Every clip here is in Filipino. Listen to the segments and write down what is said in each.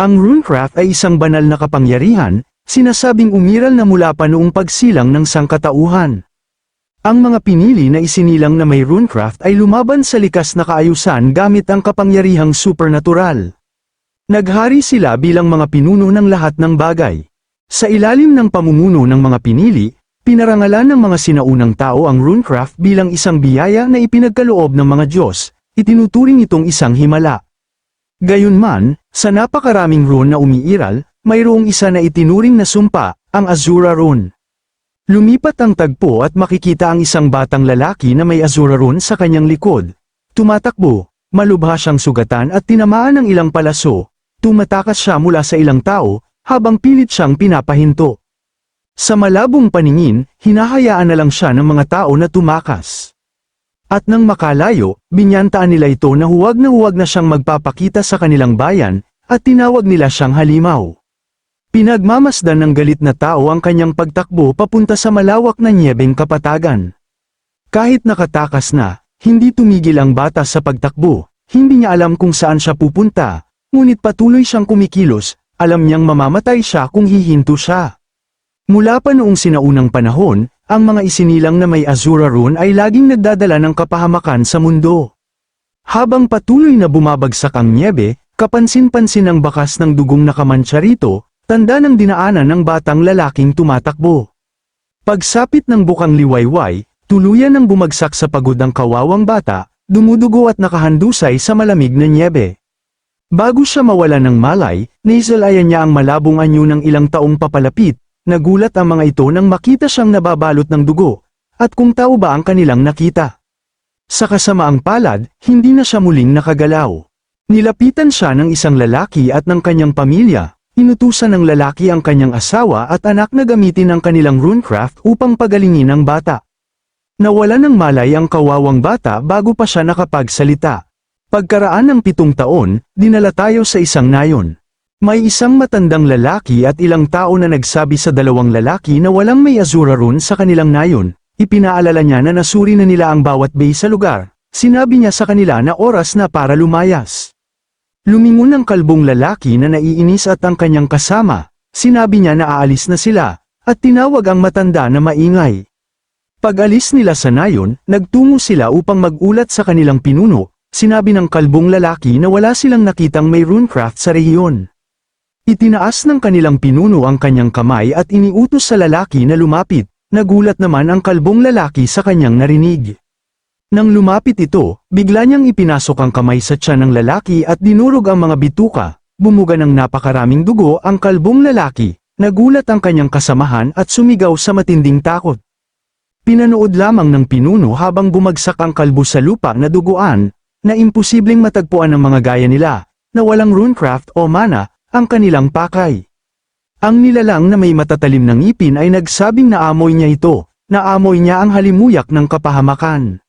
Ang runecraft ay isang banal na kapangyarihan, sinasabing umiral na mula pa noong pagsilang ng sangkatauhan. Ang mga pinili na isinilang na may runecraft ay lumaban sa likas na kaayusan gamit ang kapangyarihang supernatural. Naghari sila bilang mga pinuno ng lahat ng bagay. Sa ilalim ng pamumuno ng mga pinili, pinarangalan ng mga sinaunang tao ang runecraft bilang isang biyaya na ipinagkaloob ng mga Diyos, itinuturing itong isang himala. Gayunman, sa napakaraming rune na umiiral, mayroong isa na itinuring na sumpa, ang Azura rune. Lumipat ang tagpo at makikita ang isang batang lalaki na may Azura rune sa kanyang likod. Tumatakbo, malubha siyang sugatan at tinamaan ng ilang palaso. Tumatakas siya mula sa ilang tao, habang pilit siyang pinapahinto. Sa malabong paningin, hinahayaan na lang siya ng mga tao na tumakas. At nang makalayo, binyantaan nila ito na huwag na siyang magpapakita sa kanilang bayan, at tinawag nila siyang halimaw. Pinagmamasdan ng galit na tao ang kanyang pagtakbo papunta sa malawak na nyebeng kapatagan. Kahit nakatakas na, hindi tumigil ang bata sa pagtakbo, hindi niya alam kung saan siya pupunta, ngunit patuloy siyang kumikilos, alam niyang mamamatay siya kung hihinto siya. Mula pa noong sinaunang panahon, ang mga isinilang na may Azura rune ay laging nagdadala ng kapahamakan sa mundo. Habang patuloy na bumabagsak ang nyebe, kapansin-pansin ang bakas ng dugong nakamantsa rito, tanda ng dinaanan ng batang lalaking tumatakbo. Pagsapit ng bukang liwayway, tuluyan ng bumagsak sa pagod ang kawawang bata, dumudugo at nakahandusay sa malamig na nyebe. Bago siya mawala ng malay, naisalayan niya ang malabong anyo ng ilang taong papalapit. Nagulat ang mga ito nang makita siyang nababalot ng dugo, at kung tao ba ang kanilang nakita. Sa kasamaang palad, hindi na siya muling nakagalaw. Nilapitan siya ng isang lalaki at ng kanyang pamilya, inutusan ng lalaki ang kanyang asawa at anak na gamitin ang kanilang runecraft upang pagalingin ang bata. Nawala ng malay ang kawawang bata bago pa siya nakapagsalita. Pagkaraan ng 7 taon, dinala tayo sa isang nayon. May isang matandang lalaki at ilang tao na nagsabi sa 2 lalaki na walang may Azura rune sa kanilang nayon. Ipinaalala niya na nasuri na nila ang bawat bay sa lugar. Sinabi niya sa kanila na oras na para lumayas. Lumingon ang kalbong lalaki na naiinis at ang kanyang kasama. Sinabi niya na aalis na sila, at tinawag ang matanda na maingay. Pag-alis nila sa nayon, nagtungo sila upang mag-ulat sa kanilang pinuno. Sinabi ng kalbong lalaki na wala silang nakitang may runecraft sa rehiyon. Itinaas ng kanilang pinuno ang kanyang kamay at iniutos sa lalaki na lumapit. Nagulat naman ang kalbong lalaki sa kanyang narinig. Nang lumapit ito, bigla niyang ipinasok ang kamay sa tiyan ng lalaki at dinurog ang mga bituka. Bumuga ng napakaraming dugo ang kalbong lalaki. Nagulat ang kanyang kasamahan at sumigaw sa matinding takot. Pinanood lamang ng pinuno habang bumagsak ang kalbo sa lupa na duguan, na imposibleng matagpuan ng mga gaya nila, na walang runecraft o mana, ang kanilang pakay. Ang nilalang na may matatalim na ngipin ay nagsabing naamoy niya ito, naamoy niya ang halimuyak ng kapahamakan.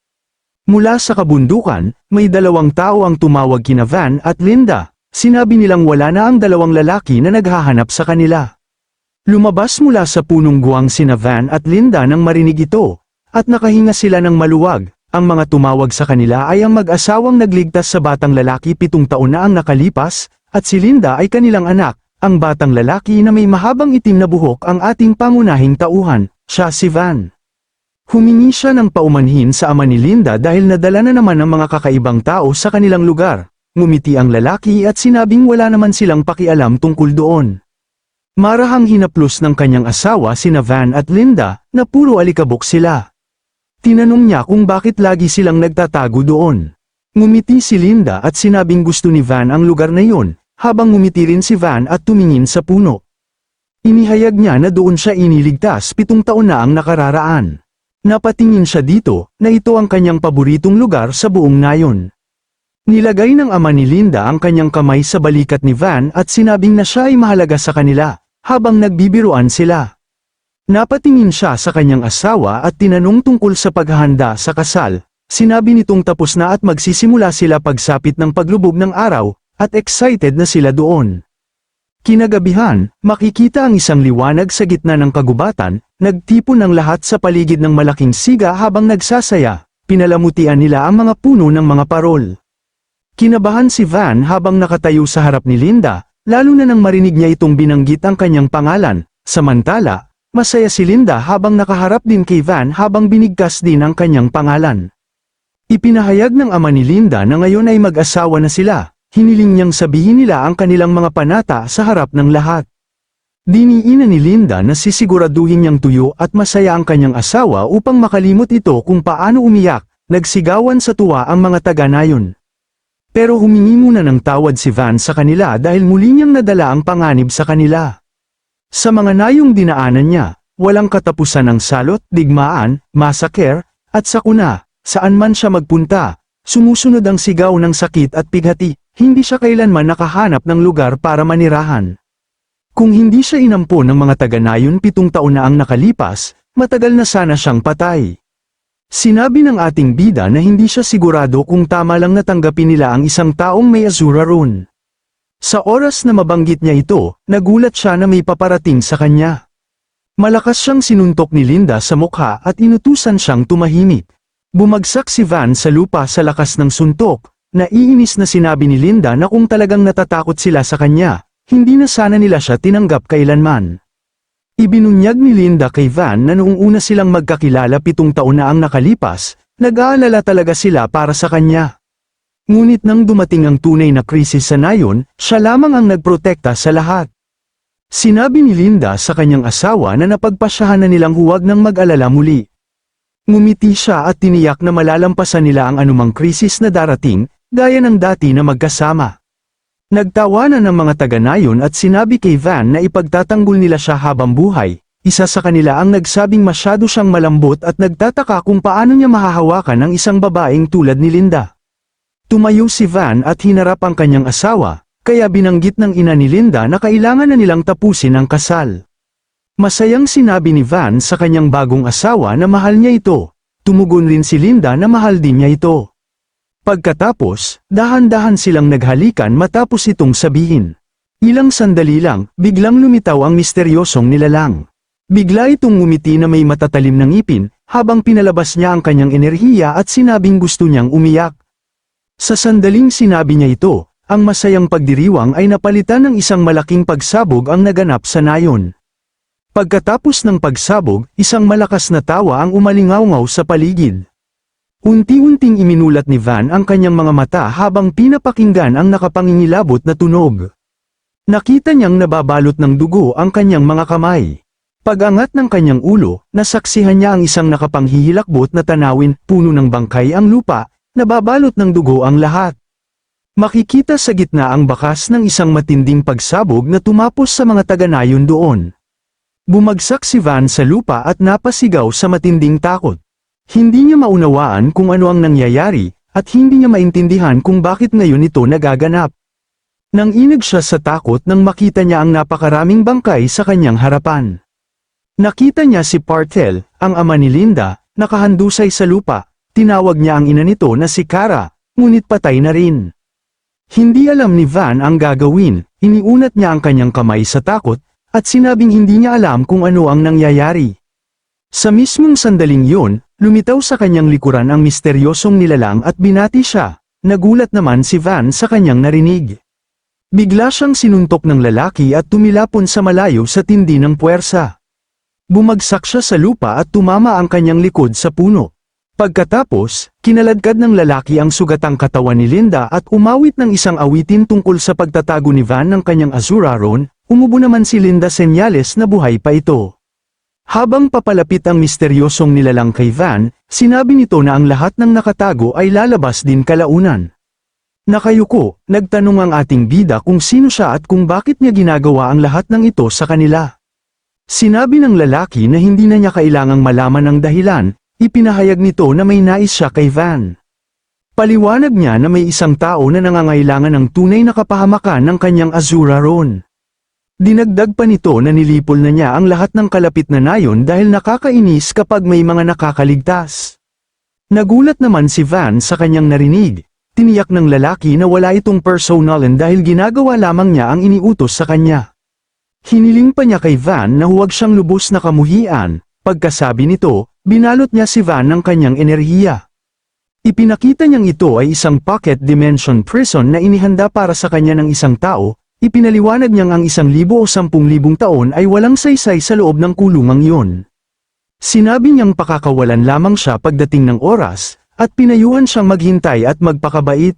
Mula sa kabundukan, may 2 tao ang tumawag kina Van at Linda, sinabi nilang wala na ang 2 lalaki na naghahanap sa kanila. Lumabas mula sa punong guwang sina Van at Linda nang marinig ito, at nakahinga sila ng maluwag. Ang mga tumawag sa kanila ay ang mag-asawang nagligtas sa batang lalaki 7 taon na ang nakalipas, at si Linda ay kanilang anak, ang batang lalaki na may mahabang itim na buhok ang ating pangunahing tauhan, siya si Van. Humingi siya ng paumanhin sa ama ni Linda dahil nadala na naman ang mga kakaibang tao sa kanilang lugar. Ngumiti ang lalaki at sinabing wala naman silang pakialam tungkol doon. Marahang hinaplos ng kanyang asawa sina Van at Linda, na puro alikabok sila. Tinanong niya kung bakit lagi silang nagtatago doon. Ngumiti si Linda at sinabing gusto ni Van ang lugar na yun, habang ngumiti rin si Van at tumingin sa puno. Inihayag niya na doon siya iniligtas 7 taon na ang nakararaan. Napatingin siya dito, na ito ang kanyang paboritong lugar sa buong nayon. Nilagay ng ama ni Linda ang kanyang kamay sa balikat ni Van at sinabing na siya ay mahalaga sa kanila, habang nagbibiruan sila. Napatingin siya sa kanyang asawa at tinanong tungkol sa paghahanda sa kasal. Sinabi nitong tapos na at magsisimula sila pagsapit ng paglubog ng araw, at excited na sila doon. Kinagabihan, makikita ang isang liwanag sa gitna ng kagubatan, nagtipon ang lahat sa paligid ng malaking siga habang nagsasaya, pinalamutian nila ang mga puno ng mga parol. Kinabahan si Van habang nakatayo sa harap ni Linda, lalo na nang marinig niya itong binanggit ang kanyang pangalan. Samantala, masaya si Linda habang nakaharap din kay Van habang binigkas din ang kanyang pangalan. Ipinahayag ng ama ni Linda na ngayon ay mag-asawa na sila, hiniling niyang sabihin nila ang kanilang mga panata sa harap ng lahat. Diniina ni Linda na sisiguraduhin niyang tuyo at masaya ang kanyang asawa upang makalimot ito kung paano umiyak, nagsigawan sa tuwa ang mga taga-nayon. Pero humingi muna ng tawad si Van sa kanila dahil muli niyang nadala ang panganib sa kanila. Sa mga nayong dinaanan niya, walang katapusan ng salot, digmaan, masaker, at sakuna. Saan man siya magpunta, sumusunod ang sigaw ng sakit at pighati, hindi siya kailanman nakahanap ng lugar para manirahan. Kung hindi siya inampo ng mga taga-nayon 7 taon na ang nakalipas, matagal na sana siyang patay. Sinabi ng ating bida na hindi siya sigurado kung tama lang natanggapin nila ang isang taong may Azura Rune. Sa oras na mabanggit niya ito, nagulat siya na may paparating sa kanya. Malakas siyang sinuntok ni Linda sa mukha at inutusan siyang tumahimik. Bumagsak si Van sa lupa sa lakas ng suntok, naiinis na sinabi ni Linda na kung talagang natatakot sila sa kanya, hindi na sana nila siya tinanggap kailanman. Ibinunyag ni Linda kay Van na noong una silang magkakilala 7 taon na ang nakalipas, nag-aalala talaga sila para sa kanya. Ngunit nang dumating ang tunay na krisis sa nayon, siya lamang ang nagprotekta sa lahat. Sinabi ni Linda sa kanyang asawa na napagpasyahan na nilang huwag nang mag-alala muli. Ngumiti siya at tiniyak na malalampasan nila ang anumang krisis na darating, gaya ng dati na magkasama. Nagtawanan ng mga taga-nayon at sinabi kay Van na ipagtatanggol nila siya habang buhay. Isa sa kanila ang nagsabing masyado siyang malambot at nagtataka kung paano niya mahahawakan ang isang babaeng tulad ni Linda. Tumayo si Van at hinarap ang kanyang asawa, kaya binanggit ng ina ni Linda na kailangan na nilang tapusin ang kasal. Masayang sinabi ni Van sa kanyang bagong asawa na mahal niya ito. Tumugon rin si Linda na mahal din niya ito. Pagkatapos, dahan-dahan silang naghalikan matapos itong sabihin. Ilang sandali lang, biglang lumitaw ang misteryosong nilalang. Bigla itong ngumiti na may matatalim na ngipin, habang pinalabas niya ang kanyang enerhiya at sinabing gusto niyang umiyak. Sa sandaling sinabi niya ito, ang masayang pagdiriwang ay napalitan ng isang malaking pagsabog ang naganap sa nayon. Pagkatapos ng pagsabog, isang malakas na tawa ang umalingaw-ngaw sa paligid. Unti-unting iminulat ni Van ang kanyang mga mata habang pinapakinggan ang nakapangingilabot na tunog. Nakita niyang nababalot ng dugo ang kanyang mga kamay. Pag-angat ng kanyang ulo, nasaksihan niya ang isang nakapanghihilakbot na tanawin, puno ng bangkay ang lupa, nababalot ng dugo ang lahat. Makikita sa gitna ang bakas ng isang matinding pagsabog na tumapos sa mga taga-nayon doon. Bumagsak si Van sa lupa at napasigaw sa matinding takot. Hindi niya maunawaan kung ano ang nangyayari, at hindi niya maintindihan kung bakit ngayon ito nagaganap. Nanginig siya sa takot nang makita niya ang napakaraming bangkay sa kanyang harapan. Nakita niya si Partel, ang ama ni Linda, nakahandusay sa lupa. Tinawag niya ang ina nito na si Kara, ngunit patay na rin. Hindi alam ni Van ang gagawin, iniunat niya ang kanyang kamay sa takot, at sinabing hindi niya alam kung ano ang nangyayari. Sa mismong sandaling yun, lumitaw sa kanyang likuran ang misteryosong nilalang at binati siya. Nagulat naman si Van sa kanyang narinig. Bigla siyang sinuntok ng lalaki at tumilapon sa malayo sa tindi ng puwersa. Bumagsak siya sa lupa at tumama ang kanyang likod sa puno. Pagkatapos, kinaladkad ng lalaki ang sugatang katawan ni Linda at umawit ng isang awitin tungkol sa pagtatago ni Van ng kanyang Azura Rune. Umubo naman si Linda senyales na buhay pa ito. Habang papalapit ang misteryosong nilalang kay Van, sinabi nito na ang lahat ng nakatago ay lalabas din kalaunan. Nakayuko, nagtanong ang ating bida kung sino siya at kung bakit niya ginagawa ang lahat ng ito sa kanila. Sinabi ng lalaki na hindi na niya kailangang malaman ang dahilan, ipinahayag nito na may nais siya kay Van. Paliwanag niya na may isang tao na nangangailangan ng tunay na kapahamakan ng kanyang Azura Rune. Dinagdag pa nito na nilipol na niya ang lahat ng kalapit na nayon dahil nakakainis kapag may mga nakakaligtas. Nagulat naman si Van sa kanyang narinig. Tiniyak ng lalaki na wala itong personalan dahil ginagawa lamang niya ang iniutos sa kanya. Hiniling pa niya kay Van na huwag siyang lubos na kamuhian. Pagkasabi nito, binalot niya si Van ng kanyang enerhiya. Ipinakita niyang ito ay isang pocket dimension prison na inihanda para sa kanya ng isang tao, ipinaliwanag niyang ang 1,000 o 10,000 taon ay walang saysay sa loob ng kulungang iyon. Sinabi niyang pakakawalan lamang siya pagdating ng oras, at pinayuhan siyang maghintay at magpakabait.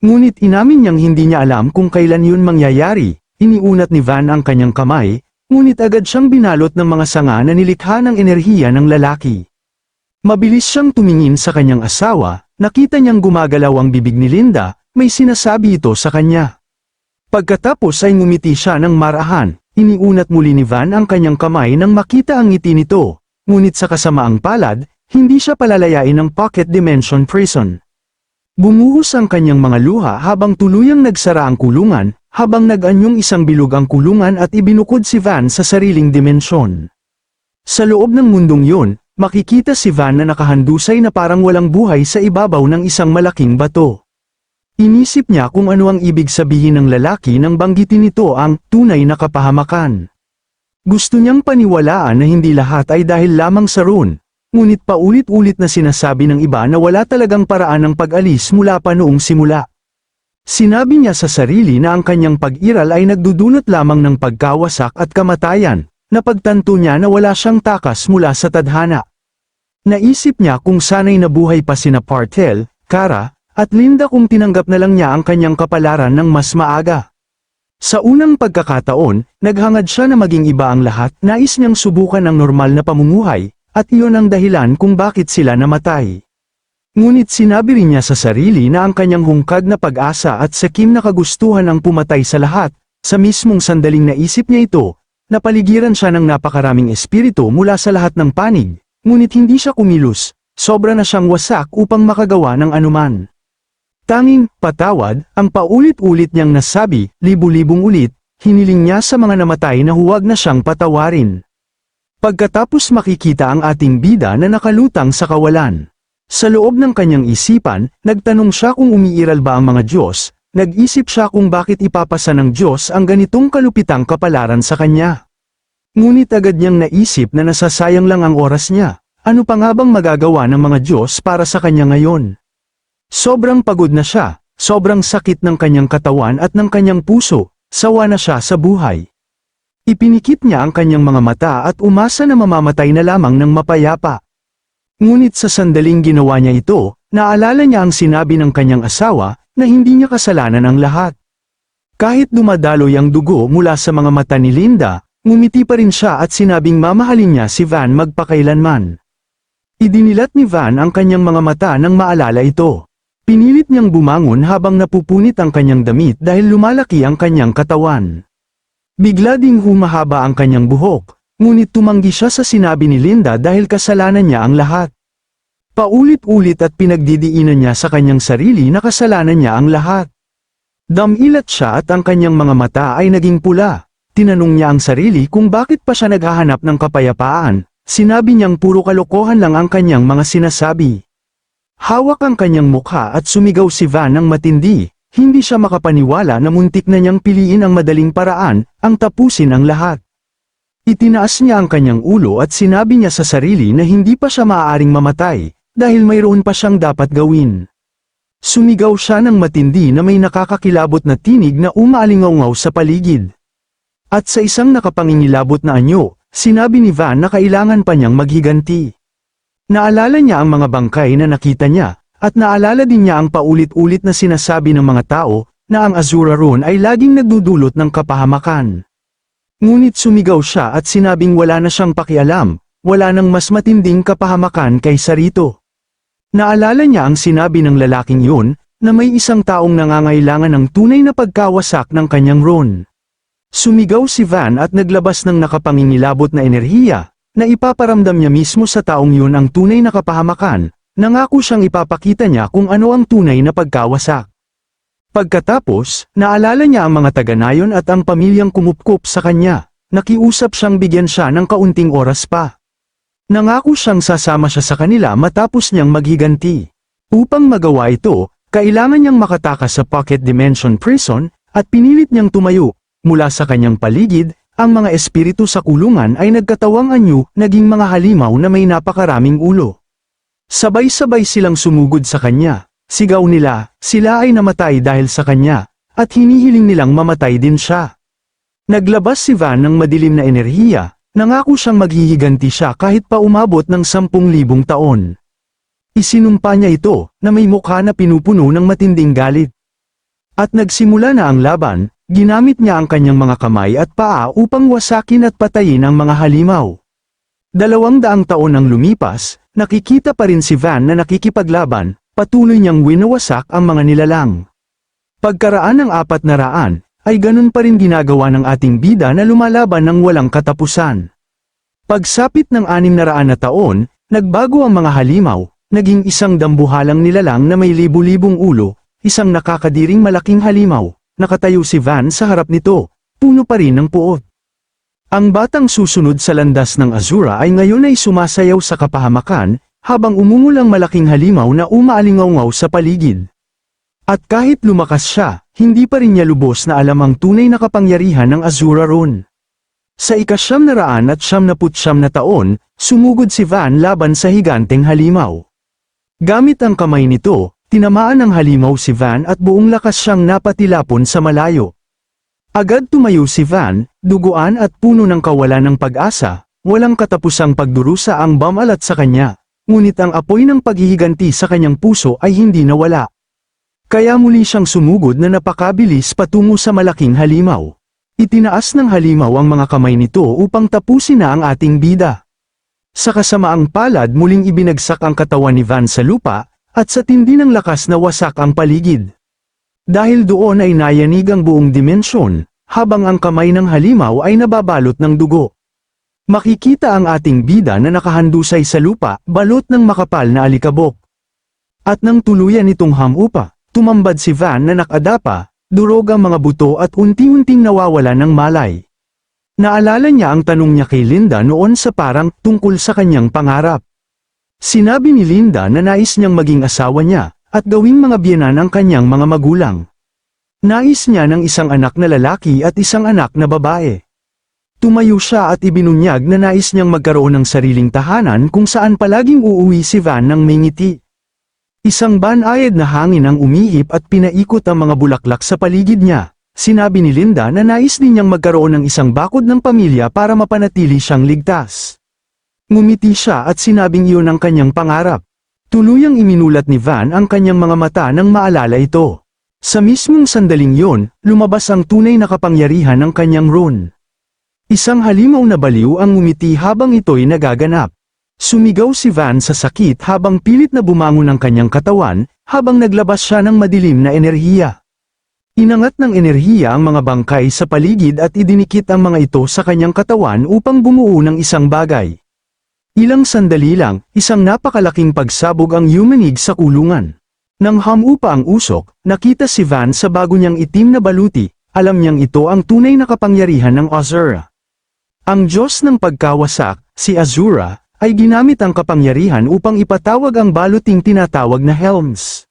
Ngunit inamin niyang hindi niya alam kung kailan yun mangyayari. Iniunat ni Van ang kanyang kamay, ngunit agad siyang binalot ng mga sanga na nilikha ng enerhiya ng lalaki. Mabilis siyang tumingin sa kanyang asawa, nakita niyang gumagalaw ang bibig ni Linda, may sinasabi ito sa kanya. Pagkatapos ay ngumiti siya ng marahan, iniunat muli ni Van ang kanyang kamay nang makita ang ngiti nito, ngunit sa kasamaang palad, hindi siya palalayain ng pocket dimension prison. Bumuhos ang kanyang mga luha habang tuluyang nagsara ang kulungan, habang nag-anyong isang bilog ang kulungan at ibinukod si Van sa sariling dimensyon. Sa loob ng mundong yun, makikita si Van na nakahandusay na parang walang buhay sa ibabaw ng isang malaking bato. Inisip niya kung ano ang ibig sabihin ng lalaki nang banggitin nito ang tunay na kapahamakan. Gusto niyang paniwalaan na hindi lahat ay dahil lamang sa rune, ngunit paulit-ulit na sinasabi ng iba na wala talagang paraan ng pag-alis mula pa noong simula. Sinabi niya sa sarili na ang kanyang pag-iral ay nagdudulot lamang ng pagkawasak at kamatayan, napagtanto niya na wala siyang takas mula sa tadhana. Naisip niya kung sana'y nabuhay pa sina Partel, Kara, at Linda kung tinanggap na lang niya ang kanyang kapalaran ng mas maaga. Sa unang pagkakataon, naghangad siya na maging iba ang lahat, nais niyang subukan ang normal na pamumuhay, at iyon ang dahilan kung bakit sila namatay. Ngunit sinabi rin niya sa sarili na ang kanyang hungkag na pag-asa at sakim na kagustuhan ang pumatay sa lahat, sa mismong sandaling naisip niya ito, napaligiran siya ng napakaraming espiritu mula sa lahat ng panig, ngunit hindi siya kumilos, sobra na siyang wasak upang makagawa ng anuman. Tanging, patawad, ang paulit-ulit niyang nasabi, libu-libong ulit, hiniling niya sa mga namatay na huwag na siyang patawarin. Pagkatapos makikita ang ating bida na nakalutang sa kawalan. Sa loob ng kanyang isipan, nagtanong siya kung umiiral ba ang mga Diyos, nag-isip siya kung bakit ipapasa ng Diyos ang ganitong kalupitang kapalaran sa kanya. Ngunit agad niyang naisip na nasasayang lang ang oras niya, ano pa nga bang magagawa ng mga Diyos para sa kanya ngayon? Sobrang pagod na siya, sobrang sakit ng kanyang katawan at ng kanyang puso, sawa na siya sa buhay. Ipinikit niya ang kanyang mga mata at umasa na mamamatay na lamang ng mapayapa. Ngunit sa sandaling ginawa niya ito, naalala niya ang sinabi ng kanyang asawa, na hindi niya kasalanan ang lahat. Kahit dumadaloy ang dugo mula sa mga mata ni Linda, ngumiti pa rin siya at sinabing mamahalin niya si Van magpakailanman. Idinilat ni Van ang kanyang mga mata nang maalala ito. Pinilit niyang bumangon habang napupunit ang kanyang damit dahil lumalaki ang kanyang katawan. Bigla ding humahaba ang kanyang buhok, ngunit tumanggi siya sa sinabi ni Linda dahil kasalanan niya ang lahat. Paulit-ulit at pinagdidiinan niya sa kanyang sarili na kasalanan niya ang lahat. Damilat siya at ang kanyang mga mata ay naging pula. Tinanong niya ang sarili kung bakit pa siya naghahanap ng kapayapaan, sinabi niyang puro kalokohan lang ang kanyang mga sinasabi. Hawak ang kanyang mukha at sumigaw si Van ng matindi. Hindi siya makapaniwala na muntik na niyang piliin ang madaling paraan, ang tapusin ang lahat. Itinaas niya ang kanyang ulo at sinabi niya sa sarili na hindi pa siya maaaring mamatay, dahil mayroon pa siyang dapat gawin. Sumigaw siya ng matindi na may nakakakilabot na tinig na umaalingaw sa paligid. At sa isang nakapangingilabot na anyo, sinabi ni Van na kailangan pa niyang maghiganti. Naalala niya ang mga bangkay na nakita niya, at naalala din niya ang paulit-ulit na sinasabi ng mga tao, na ang Azura Rune ay laging nagdudulot ng kapahamakan. Ngunit sumigaw siya at sinabing wala na siyang pakialam, wala nang mas matinding kapahamakan kaysa rito. Naalala niya ang sinabi ng lalaking yun, na may isang taong nangangailangan ng tunay na pagkawasak ng kanyang rune. Sumigaw si Van at naglabas ng nakapangingilabot na enerhiya, na ipaparamdam niya mismo sa taong yun ang tunay na kapahamakan. Nangako siyang ipapakita niya kung ano ang tunay na pagkawasak. Pagkatapos, naalala niya ang mga taga-nayon at ang pamilyang kumupkup sa kanya, nakiusap siyang bigyan siya ng kaunting oras pa. Nangako siyang sasama siya sa kanila matapos niyang maghiganti. Upang magawa ito, kailangan niyang makatakas sa pocket dimension prison, at pinilit niyang tumayo. Mula sa kanyang paligid, ang mga espiritu sa kulungan ay nagkatawang anyo, naging mga halimaw na may napakaraming ulo. Sabay-sabay silang sumugod sa kanya, sigaw nila, sila ay namatay dahil sa kanya, at hinihiling nilang mamatay din siya. Naglabas si Van ng madilim na enerhiya, nangako siyang maghihiganti siya kahit pa umabot ng 10,000 taon. Isinumpa niya ito, na may mukha na pinupuno ng matinding galit. At nagsimula na ang laban, ginamit niya ang kanyang mga kamay at paa upang wasakin at patayin ang mga halimaw. 200 taon ang lumipas, nakikita pa rin si Van na nakikipaglaban, patuloy niyang winawasak ang mga nilalang. Pagkaraan ng 400, ay ganun pa rin ginagawa ng ating bida na lumalaban ng walang katapusan. Pagsapit ng 600 na taon, nagbago ang mga halimaw, naging isang dambuhalang nilalang na may libu-libong ulo, isang nakakadiring malaking halimaw. Nakatayo si Van sa harap nito, puno pa rin ng puot. Ang batang susunod sa landas ng Azura ay ngayon ay sumasayaw sa kapahamakan, habang umungol ang malaking halimaw na umaalingaw-ngaw sa paligid. At kahit lumakas siya, hindi pa rin niya lubos na alam ang tunay na kapangyarihan ng Azura Rune. Sa ika-999 na taon, sumugod si Van laban sa higanteng halimaw. Gamit ang kamay nito, tinamaan ng halimaw si Van at buong lakas siyang napatilapon sa malayo. Agad tumayo si Van, duguan at puno ng kawalan ng pag-asa, walang katapusang pagdurusa ang bumalat sa kanya, ngunit ang apoy ng paghihiganti sa kanyang puso ay hindi nawala. Kaya muli siyang sumugod na napakabilis patungo sa malaking halimaw. Itinaas ng halimaw ang mga kamay nito upang tapusin na ang ating bida. Sa kasamaang palad muling ibinagsak ang katawan ni Van sa lupa, at sa tindi ng lakas na wasak ang paligid. Dahil doon ay nayanig ang buong dimensyon, habang ang kamay ng halimaw ay nababalot ng dugo. Makikita ang ating bida na nakahandusay sa lupa, balot ng makapal na alikabok. At nang tuluyan itong hamupa, tumambad si Van na nakadapa, durog ang mga buto at unti-unting nawawala ng malay. Naalala niya ang tanong niya kay Linda noon sa parang tungkol sa kanyang pangarap. Sinabi ni Linda na nais niyang maging asawa niya, at gawing mga biyenan ang kanyang mga magulang. Nais niya ng isang anak na lalaki at isang anak na babae. Tumayo siya at ibinunyag na nais niyang magkaroon ng sariling tahanan kung saan palaging uuwi si Van ng may ngiti. Isang banayad na hangin ang umihip at pinaikot ang mga bulaklak sa paligid niya. Sinabi ni Linda na nais din niyang magkaroon ng isang bakod ng pamilya para mapanatili siyang ligtas. Ngumiti siya at sinabing iyon ang kanyang pangarap. Tuluyang iminulat ni Van ang kanyang mga mata nang maalala ito. Sa mismong sandaling yon, lumabas ang tunay na kapangyarihan ng kanyang rune. Isang halimaw na baliw ang ngumiti habang ito'y nagaganap. Sumigaw si Van sa sakit habang pilit na bumangon ang kanyang katawan, habang naglabas siya ng madilim na enerhiya. Inangat ng enerhiya ang mga bangkay sa paligid at idinikit ang mga ito sa kanyang katawan upang bumuo ng isang bagay. Ilang sandali lang, isang napakalaking pagsabog ang yumanig sa kulungan. Nang hamupa ang usok, nakita si Van sa bago niyang itim na baluti, alam niyang ito ang tunay na kapangyarihan ng Azura. Ang Diyos ng pagkawasak, si Azura, ay ginamit ang kapangyarihan upang ipatawag ang baluting tinatawag na Helms.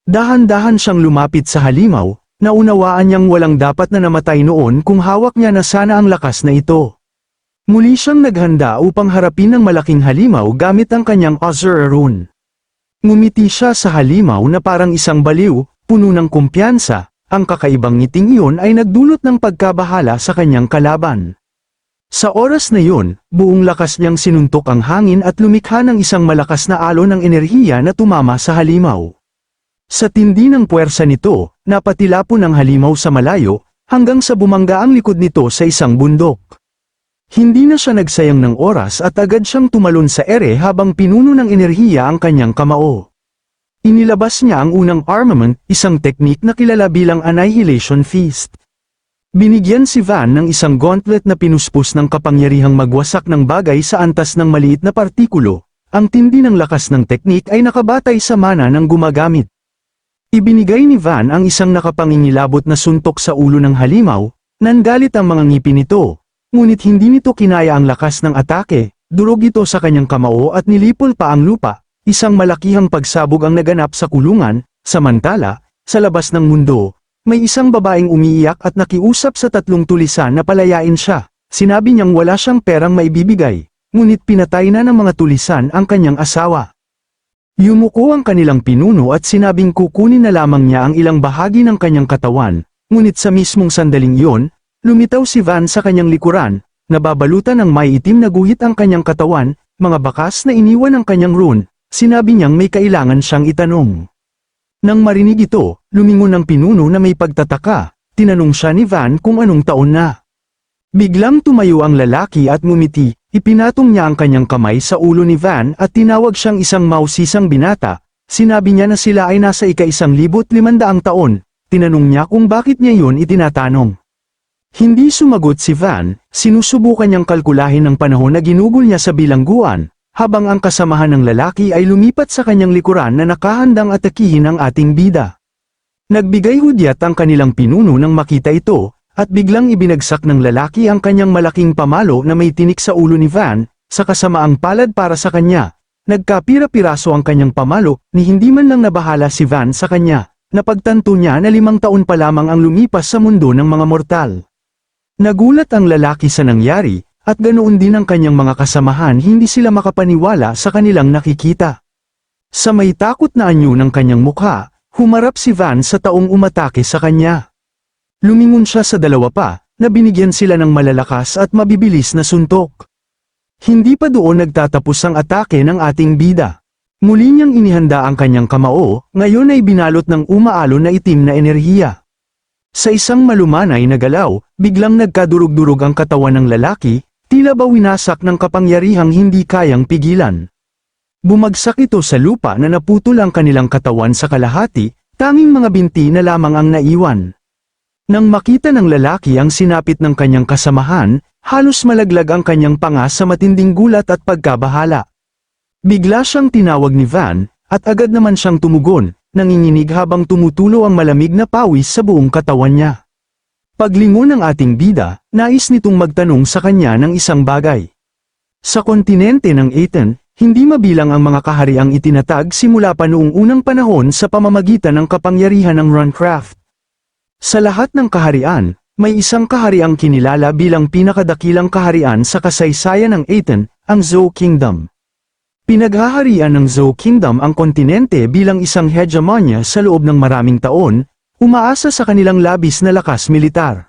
Dahan-dahan siyang lumapit sa halimaw, naunawaan niyang walang dapat na namatay noon kung hawak niya na sana ang lakas na ito. Muli siyang naghanda upang harapin ang malaking halimaw gamit ang kanyang Azura Rune. Ngumiti siya sa halimaw na parang isang baliw, puno ng kumpiyansa, ang kakaibang ngiting iyon ay nagdulot ng pagkabahala sa kanyang kalaban. Sa oras na iyon, buong lakas niyang sinuntok ang hangin at lumikha ng isang malakas na alon ng enerhiya na tumama sa halimaw. Sa tindi ng puwersa nito, napatilapon ang halimaw sa malayo, hanggang sa bumangga ang likod nito sa isang bundok. Hindi na siya nagsayang ng oras at agad siyang tumalon sa ere habang pinuno ng enerhiya ang kanyang kamao. Inilabas niya ang unang armament, isang teknik na kilala bilang Annihilation Feast. Binigyan si Van ng isang gauntlet na pinuspos ng kapangyarihang magwasak ng bagay sa antas ng maliit na partikulo. Ang tindi ng lakas ng teknik ay nakabatay sa mana ng gumagamit. Ibinigay ni Van ang isang nakapangingilabot na suntok sa ulo ng halimaw, nangalit ang mga ngipin nito. Ngunit hindi nito kinaya ang lakas ng atake, durog ito sa kanyang kamao at nilipol pa ang lupa, isang malakihang pagsabog ang naganap sa kulungan. Samantala, sa labas ng mundo, may isang babaeng umiiyak at nakiusap sa 3 tulisan na palayain siya. Sinabi niyang wala siyang perang maibibigay, ngunit pinatay na ng mga tulisan ang kanyang asawa. Yumuko ang kanilang pinuno at sinabing kukunin na lamang niya ang ilang bahagi ng kanyang katawan, ngunit sa mismong sandaling iyon, lumitaw si Van sa kanyang likuran, nababalutan ng may itim na guhit ang kanyang katawan, mga bakas na iniwan ng kanyang rune, sinabi niyang may kailangan siyang itanong. Nang marinig ito, lumingon ang pinuno na may pagtataka, tinanong siya ni Van kung anong taon na. Biglang tumayo ang lalaki at ngumiti, ipinatong niya ang kanyang kamay sa ulo ni Van at tinawag siyang isang mausisang binata, sinabi niya na sila ay nasa ika-1500 taon, tinanong niya kung bakit niya yun itinatanong. Hindi sumagot si Van, sinusubukan niyang kalkulahin ang panahon na ginugol niya sa bilangguan, habang ang kasamahan ng lalaki ay lumipat sa kanyang likuran na nakahandang atakihin ang ating bida. Nagbigay hudyat ang kanilang pinuno nang makita ito, at biglang ibinagsak ng lalaki ang kanyang malaking pamalo na may tinik sa ulo ni Van, sa kasamaang palad para sa kanya. Nagkapira-piraso ang kanyang pamalo, ni hindi man lang nabahala si Van sa kanya. Napagtanto niya na 5 taon pa lamang ang lumipas sa mundo ng mga mortal. Nagulat ang lalaki sa nangyari, at ganoon din ang kanyang mga kasamahan, hindi sila makapaniwala sa kanilang nakikita. Sa may takot na anyo ng kanyang mukha, humarap si Van sa taong umatake sa kanya. Lumingon siya sa dalawa pa, na binigyan sila ng malalakas at mabibilis na suntok. Hindi pa doon nagtatapos ang atake ng ating bida. Muli niyang inihanda ang kanyang kamao, ngayon ay binalot ng umaalon na itim na enerhiya. Sa isang malumanay na galaw, biglang nagkadurog-durog ang katawan ng lalaki, tila ba winasak ng kapangyarihang hindi kayang pigilan. Bumagsak ito sa lupa na naputol ang kanilang katawan sa kalahati, tanging mga binti na lamang ang naiwan. Nang makita ng lalaki ang sinapit ng kanyang kasamahan, halos malaglag ang kanyang panga sa matinding gulat at pagkabahala. Bigla siyang tinawag ni Van, at agad naman siyang tumugon, nanginginig habang tumutulo ang malamig na pawis sa buong katawan niya. Paglingon ng ating bida, nais nitong magtanong sa kanya ng isang bagay. Sa kontinente ng Aten, hindi mabilang ang mga kahariang itinatag simula pa noong unang panahon sa pamamagitan ng kapangyarihan ng Runecraft. Sa lahat ng kaharian, may isang kahariang kinilala bilang pinakadakilang kaharian sa kasaysayan ng Aten, ang Zhou Kingdom. Pinaghaharian ng Zhou Kingdom ang kontinente bilang isang hegemonya sa loob ng maraming taon, umaasa sa kanilang labis na lakas militar.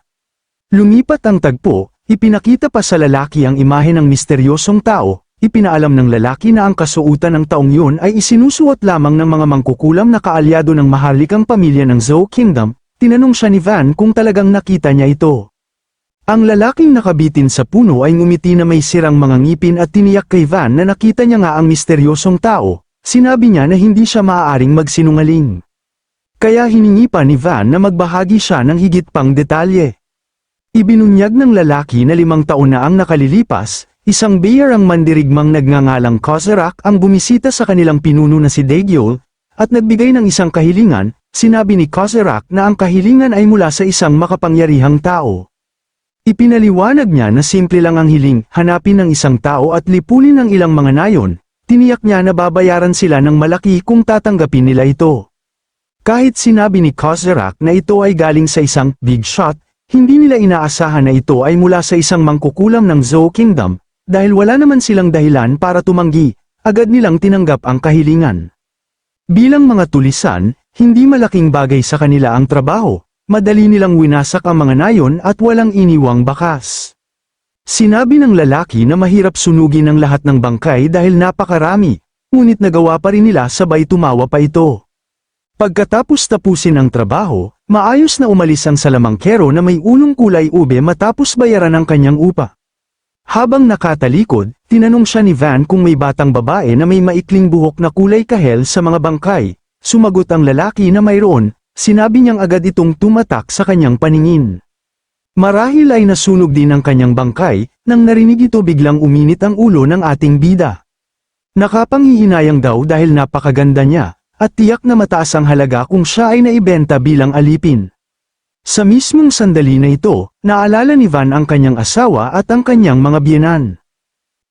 Lumipat ang tagpo, ipinakita pa sa lalaki ang imahe ng misteryosong tao, ipinaalam ng lalaki na ang kasuotan ng taong yun ay isinusuot lamang ng mga mangkukulam na kaalyado ng maharlikang pamilya ng Zhou Kingdom. Tinanong siya ni Van kung talagang nakita niya ito. Ang lalaking nakabitin sa puno ay ngumiti na may sirang mga ngipin at tiniyak kay Van na nakita niya nga ang misteryosong tao. Sinabi niya na hindi siya maaaring magsinungaling. Kaya hiningi pa ni Van na magbahagi siya ng higit pang detalye. Ibinunyag ng lalaki na 5 taon na ang nakalilipas, isang biyarang mandirigmang nagngangalang Kozerac ang bumisita sa kanilang pinuno na si Daegyul, at nagbigay ng isang kahilingan. Sinabi ni Kozerac na ang kahilingan ay mula sa isang makapangyarihang tao. Ipinaliwanag niya na simple lang ang hiling, hanapin ng isang tao at lipulin ang ilang mga nayon, tiniyak niya na babayaran sila ng malaki kung tatanggapin nila ito. Kahit sinabi ni Kozerac na ito ay galing sa isang big shot, hindi nila inaasahan na ito ay mula sa isang mangkukulam ng Zhou Kingdom, dahil wala naman silang dahilan para tumanggi, agad nilang tinanggap ang kahilingan. Bilang mga tulisan, hindi malaking bagay sa kanila ang trabaho, madali nilang winasak ang mga nayon at walang iniwang bakas. Sinabi ng lalaki na mahirap sunugin ang lahat ng bangkay dahil napakarami, ngunit nagawa pa rin nila sabay tumawa pa ito. Pagkatapos tapusin ang trabaho, maayos na umalis ang salamangkero na may ulong kulay ube matapos bayaran ang kanyang upa. Habang nakatalikod, tinanong siya ni Van kung may batang babae na may maikling buhok na kulay kahel sa mga bangkay. Sumagot ang lalaki na mayroon, sinabi niyang agad itong tumatak sa kanyang paningin. Marahil ay nasunog din ang kanyang bangkay, nang narinig ito biglang uminit ang ulo ng ating bida. Nakapanghihinayang daw dahil napakaganda niya, at tiyak na mataas ang halaga kung siya ay naibenta bilang alipin. Sa mismong sandali na ito, naalala ni Van ang kanyang asawa at ang kanyang mga biyenan.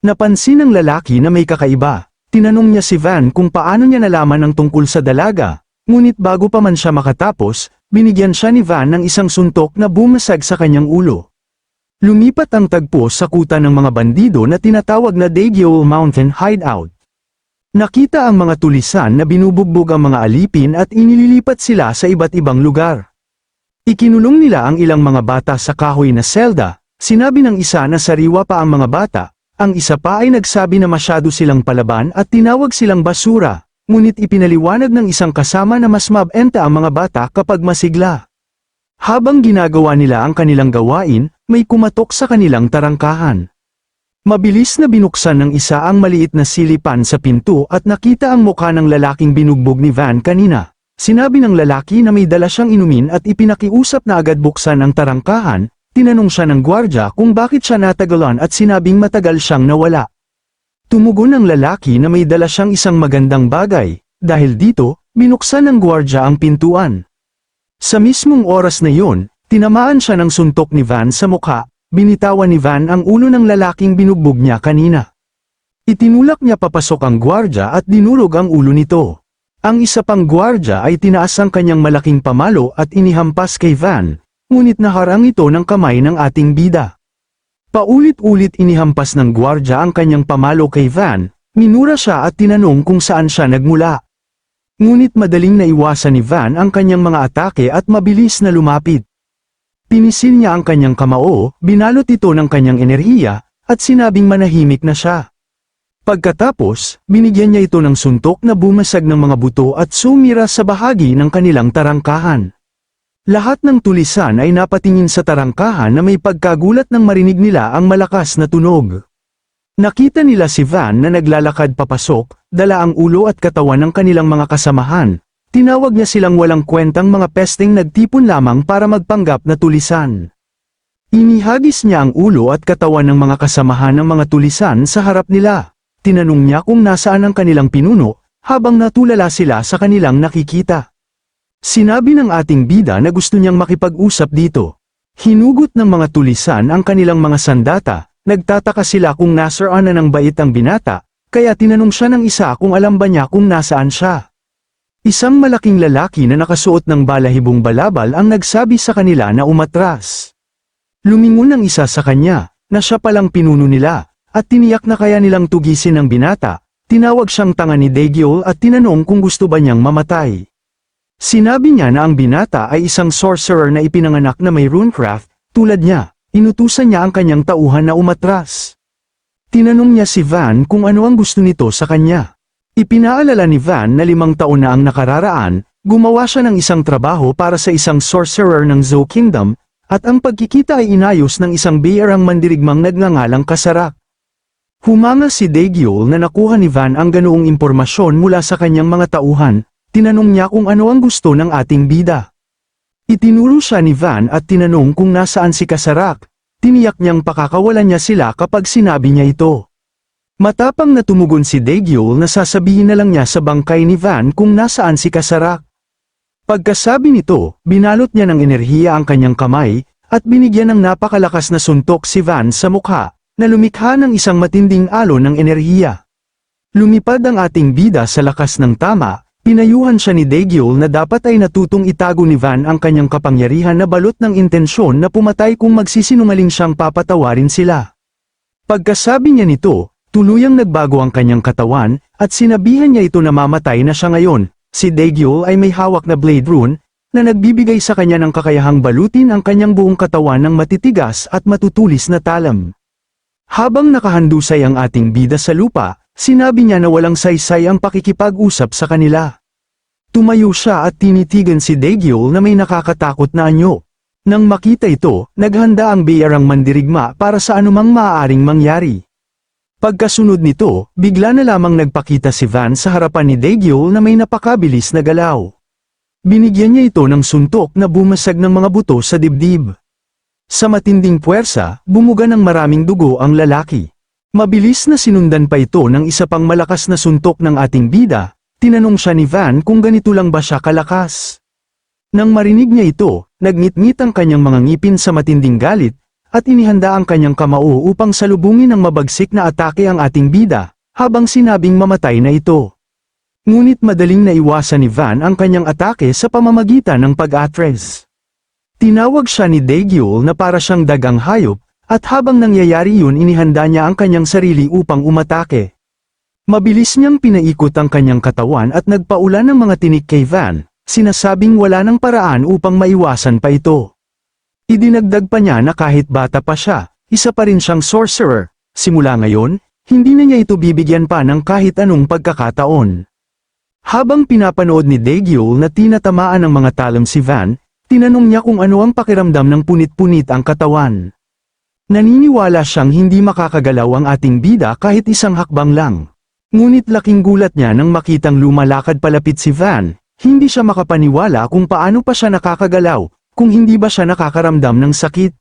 Napansin ng lalaki na may kakaiba. Tinanong niya si Van kung paano niya nalaman ang tungkol sa dalaga, ngunit bago pa man siya makatapos, binigyan siya ni Van ng isang suntok na bumasag sa kanyang ulo. Lumipat ang tagpo sa kuta ng mga bandido na tinatawag na Daegyul Mountain Hideout. Nakita ang mga tulisan na binubugbog ang mga alipin at inililipat sila sa iba't ibang lugar. Ikinulong nila ang ilang mga bata sa kahoy na selda, sinabi ng isa na sariwa pa ang mga bata, ang isa pa ay nagsabi na masyado silang palaban at tinawag silang basura, ngunit ipinaliwanag ng isang kasama na mas mabenta ang mga bata kapag masigla. Habang ginagawa nila ang kanilang gawain, may kumatok sa kanilang tarangkahan. Mabilis na binuksan ng isa ang maliit na silipan sa pinto at nakita ang mukha ng lalaking binugbog ni Van kanina. Sinabi ng lalaki na may dala siyang inumin at ipinakiusap na agad buksan ang tarangkahan, tinanong siya ng gwardya kung bakit siya natagalan at sinabing matagal siyang nawala. Tumugon ang lalaki na may dala siyang isang magandang bagay, dahil dito, binuksan ng gwardya ang pintuan. Sa mismong oras na iyon, tinamaan siya ng suntok ni Van sa mukha, binitawan ni Van ang ulo ng lalaking binugbog niya kanina. Itinulak niya papasok ang gwardya at dinurog ang ulo nito. Ang isa pang gwardya ay tinaas ang kanyang malaking pamalo at inihampas kay Van, ngunit naharang ito ng kamay ng ating bida. Paulit-ulit inihampas ng gwardya ang kanyang pamalo kay Van, minura siya at tinanong kung saan siya nagmula. Ngunit madaling naiwasan ni Van ang kanyang mga atake at mabilis na lumapit. Pinisil niya ang kanyang kamao, binalot ito ng kanyang enerhiya, at sinabing manahimik na siya. Pagkatapos, binigyan niya ito ng suntok na bumasag ng mga buto at sumira sa bahagi ng kanilang tarangkahan. Lahat ng tulisan ay napatingin sa tarangkahan na may pagkagulat nang marinig nila ang malakas na tunog. Nakita nila si Van na naglalakad papasok, dala ang ulo at katawan ng kanilang mga kasamahan. Tinawag niya silang walang kwentang mga pesteng nagtipon lamang para magpanggap na tulisan. Inihagis niya ang ulo at katawan ng mga kasamahan ng mga tulisan sa harap nila. Tinanong niya kung nasaan ang kanilang pinuno, habang natulala sila sa kanilang nakikita. Sinabi ng ating bida na gusto niyang makipag-usap dito. Hinugot ng mga tulisan ang kanilang mga sandata. Nagtataka sila kung nasaan na ng bait ang binata, kaya tinanong siya ng isa kung alam ba niya kung nasaan siya. Isang malaking lalaki na nakasuot ng balahibong balabal ang nagsabi sa kanila na umatras. Lumingon ang isa sa kanya, na siya palang pinuno nila, at tiniyak na kaya nilang tugisin ang binata. Tinawag siyang tanga ni Daegyeol at tinanong kung gusto ba niyang mamatay. Sinabi niya na ang binata ay isang sorcerer na ipinanganak na may runecraft, tulad niya. Inutusan niya ang kanyang tauhan na umatras. Tinanong niya si Van kung ano ang gusto nito sa kanya. Ipinaalala ni Van na 5 taon na ang nakararaan, gumawa siya ng isang trabaho para sa isang sorcerer ng Zou Kingdom, at ang pagkikita ay inayos ng isang bayarang mandirigmang nagngangalang Kasarak. Humanga si Daegyeol na nakuha ni Van ang ganoong impormasyon mula sa kanyang mga tauhan, tinanong niya kung ano ang gusto ng ating bida. Itinuro siya ni Van at tinanong kung nasaan si Kasarak. Tiniyak niyang pakakawalan niya sila kapag sinabi niya ito. Matapang na tumugon si Daegyeol na sasabihin na lang niya sa bangkay ni Van kung nasaan si Kasarak. Pagkasabi nito, binalot niya ng enerhiya ang kanyang kamay, at binigyan ng napakalakas na suntok si Van sa mukha, na lumikha ng isang matinding alon ng enerhiya. Lumipad ang ating bida sa lakas ng tama. Pinayuhan siya ni Daegyeol na dapat ay natutong itago ni Van ang kanyang kapangyarihan na balot ng intensyon na pumatay kung magsisinungaling siyang papatawarin sila. Pagkasabi niya nito, tuluyang nagbago ang kanyang katawan, at sinabihan niya ito na mamatay na siya ngayon. Si Daegyeol ay may hawak na blade rune, na nagbibigay sa kanya ng kakayahang balutin ang kanyang buong katawan ng matitigas at matutulis na talam. Habang nakahandusay ang ating bida sa lupa, sinabi niya na walang saysay ang pakikipag-usap sa kanila. Tumayo siya at tinitigan si Daegyeol na may nakakatakot na anyo. Nang makita ito, naghanda ang bayarang mandirigma para sa anumang maaaring mangyari. Pagkasunod nito, bigla na lamang nagpakita si Van sa harapan ni Daegyeol na may napakabilis na galaw. Binigyan niya ito ng suntok na bumasag ng mga buto sa dibdib. Sa matinding puwersa, bumuga ng maraming dugo ang lalaki. Mabilis na sinundan pa ito ng isa pang malakas na suntok ng ating bida. Tinanong siya ni Van kung ganito lang ba siya kalakas. Nang marinig niya ito, nagngit-ngit ang kanyang mga ngipin sa matinding galit, at inihanda ang kanyang kamao upang salubungin ng mabagsik na atake ang ating bida, habang sinabing mamatay na ito. Ngunit madaling naiwasan ni Van ang kanyang atake sa pamamagitan ng pag-atres. Tinawag siya ni Daegyeol na para siyang dagang hayop, at habang nangyayari yun inihanda niya ang kanyang sarili upang umatake. Mabilis niyang pinaikot ang kanyang katawan at nagpaulan ng mga tinik kay Van. sinasabing wala ng paraan upang maiwasan pa ito. Idinagdag pa niya na kahit bata pa siya, isa pa rin siyang sorcerer. Simula ngayon, hindi na niya ito bibigyan pa ng kahit anong pagkakataon. Habang pinapanood ni Daegyul na tinatamaan ng mga talam si Van, tinanong niya kung ano ang pakiramdam ng punit-punit ang katawan. Naniniwala siyang hindi makakagalaw ang ating bida kahit isang hakbang lang. Ngunit laking gulat niya nang makitang lumalakad palapit si Van, hindi siya makapaniwala kung paano pa siya nakakagalaw, kung hindi ba siya nakakaramdam ng sakit.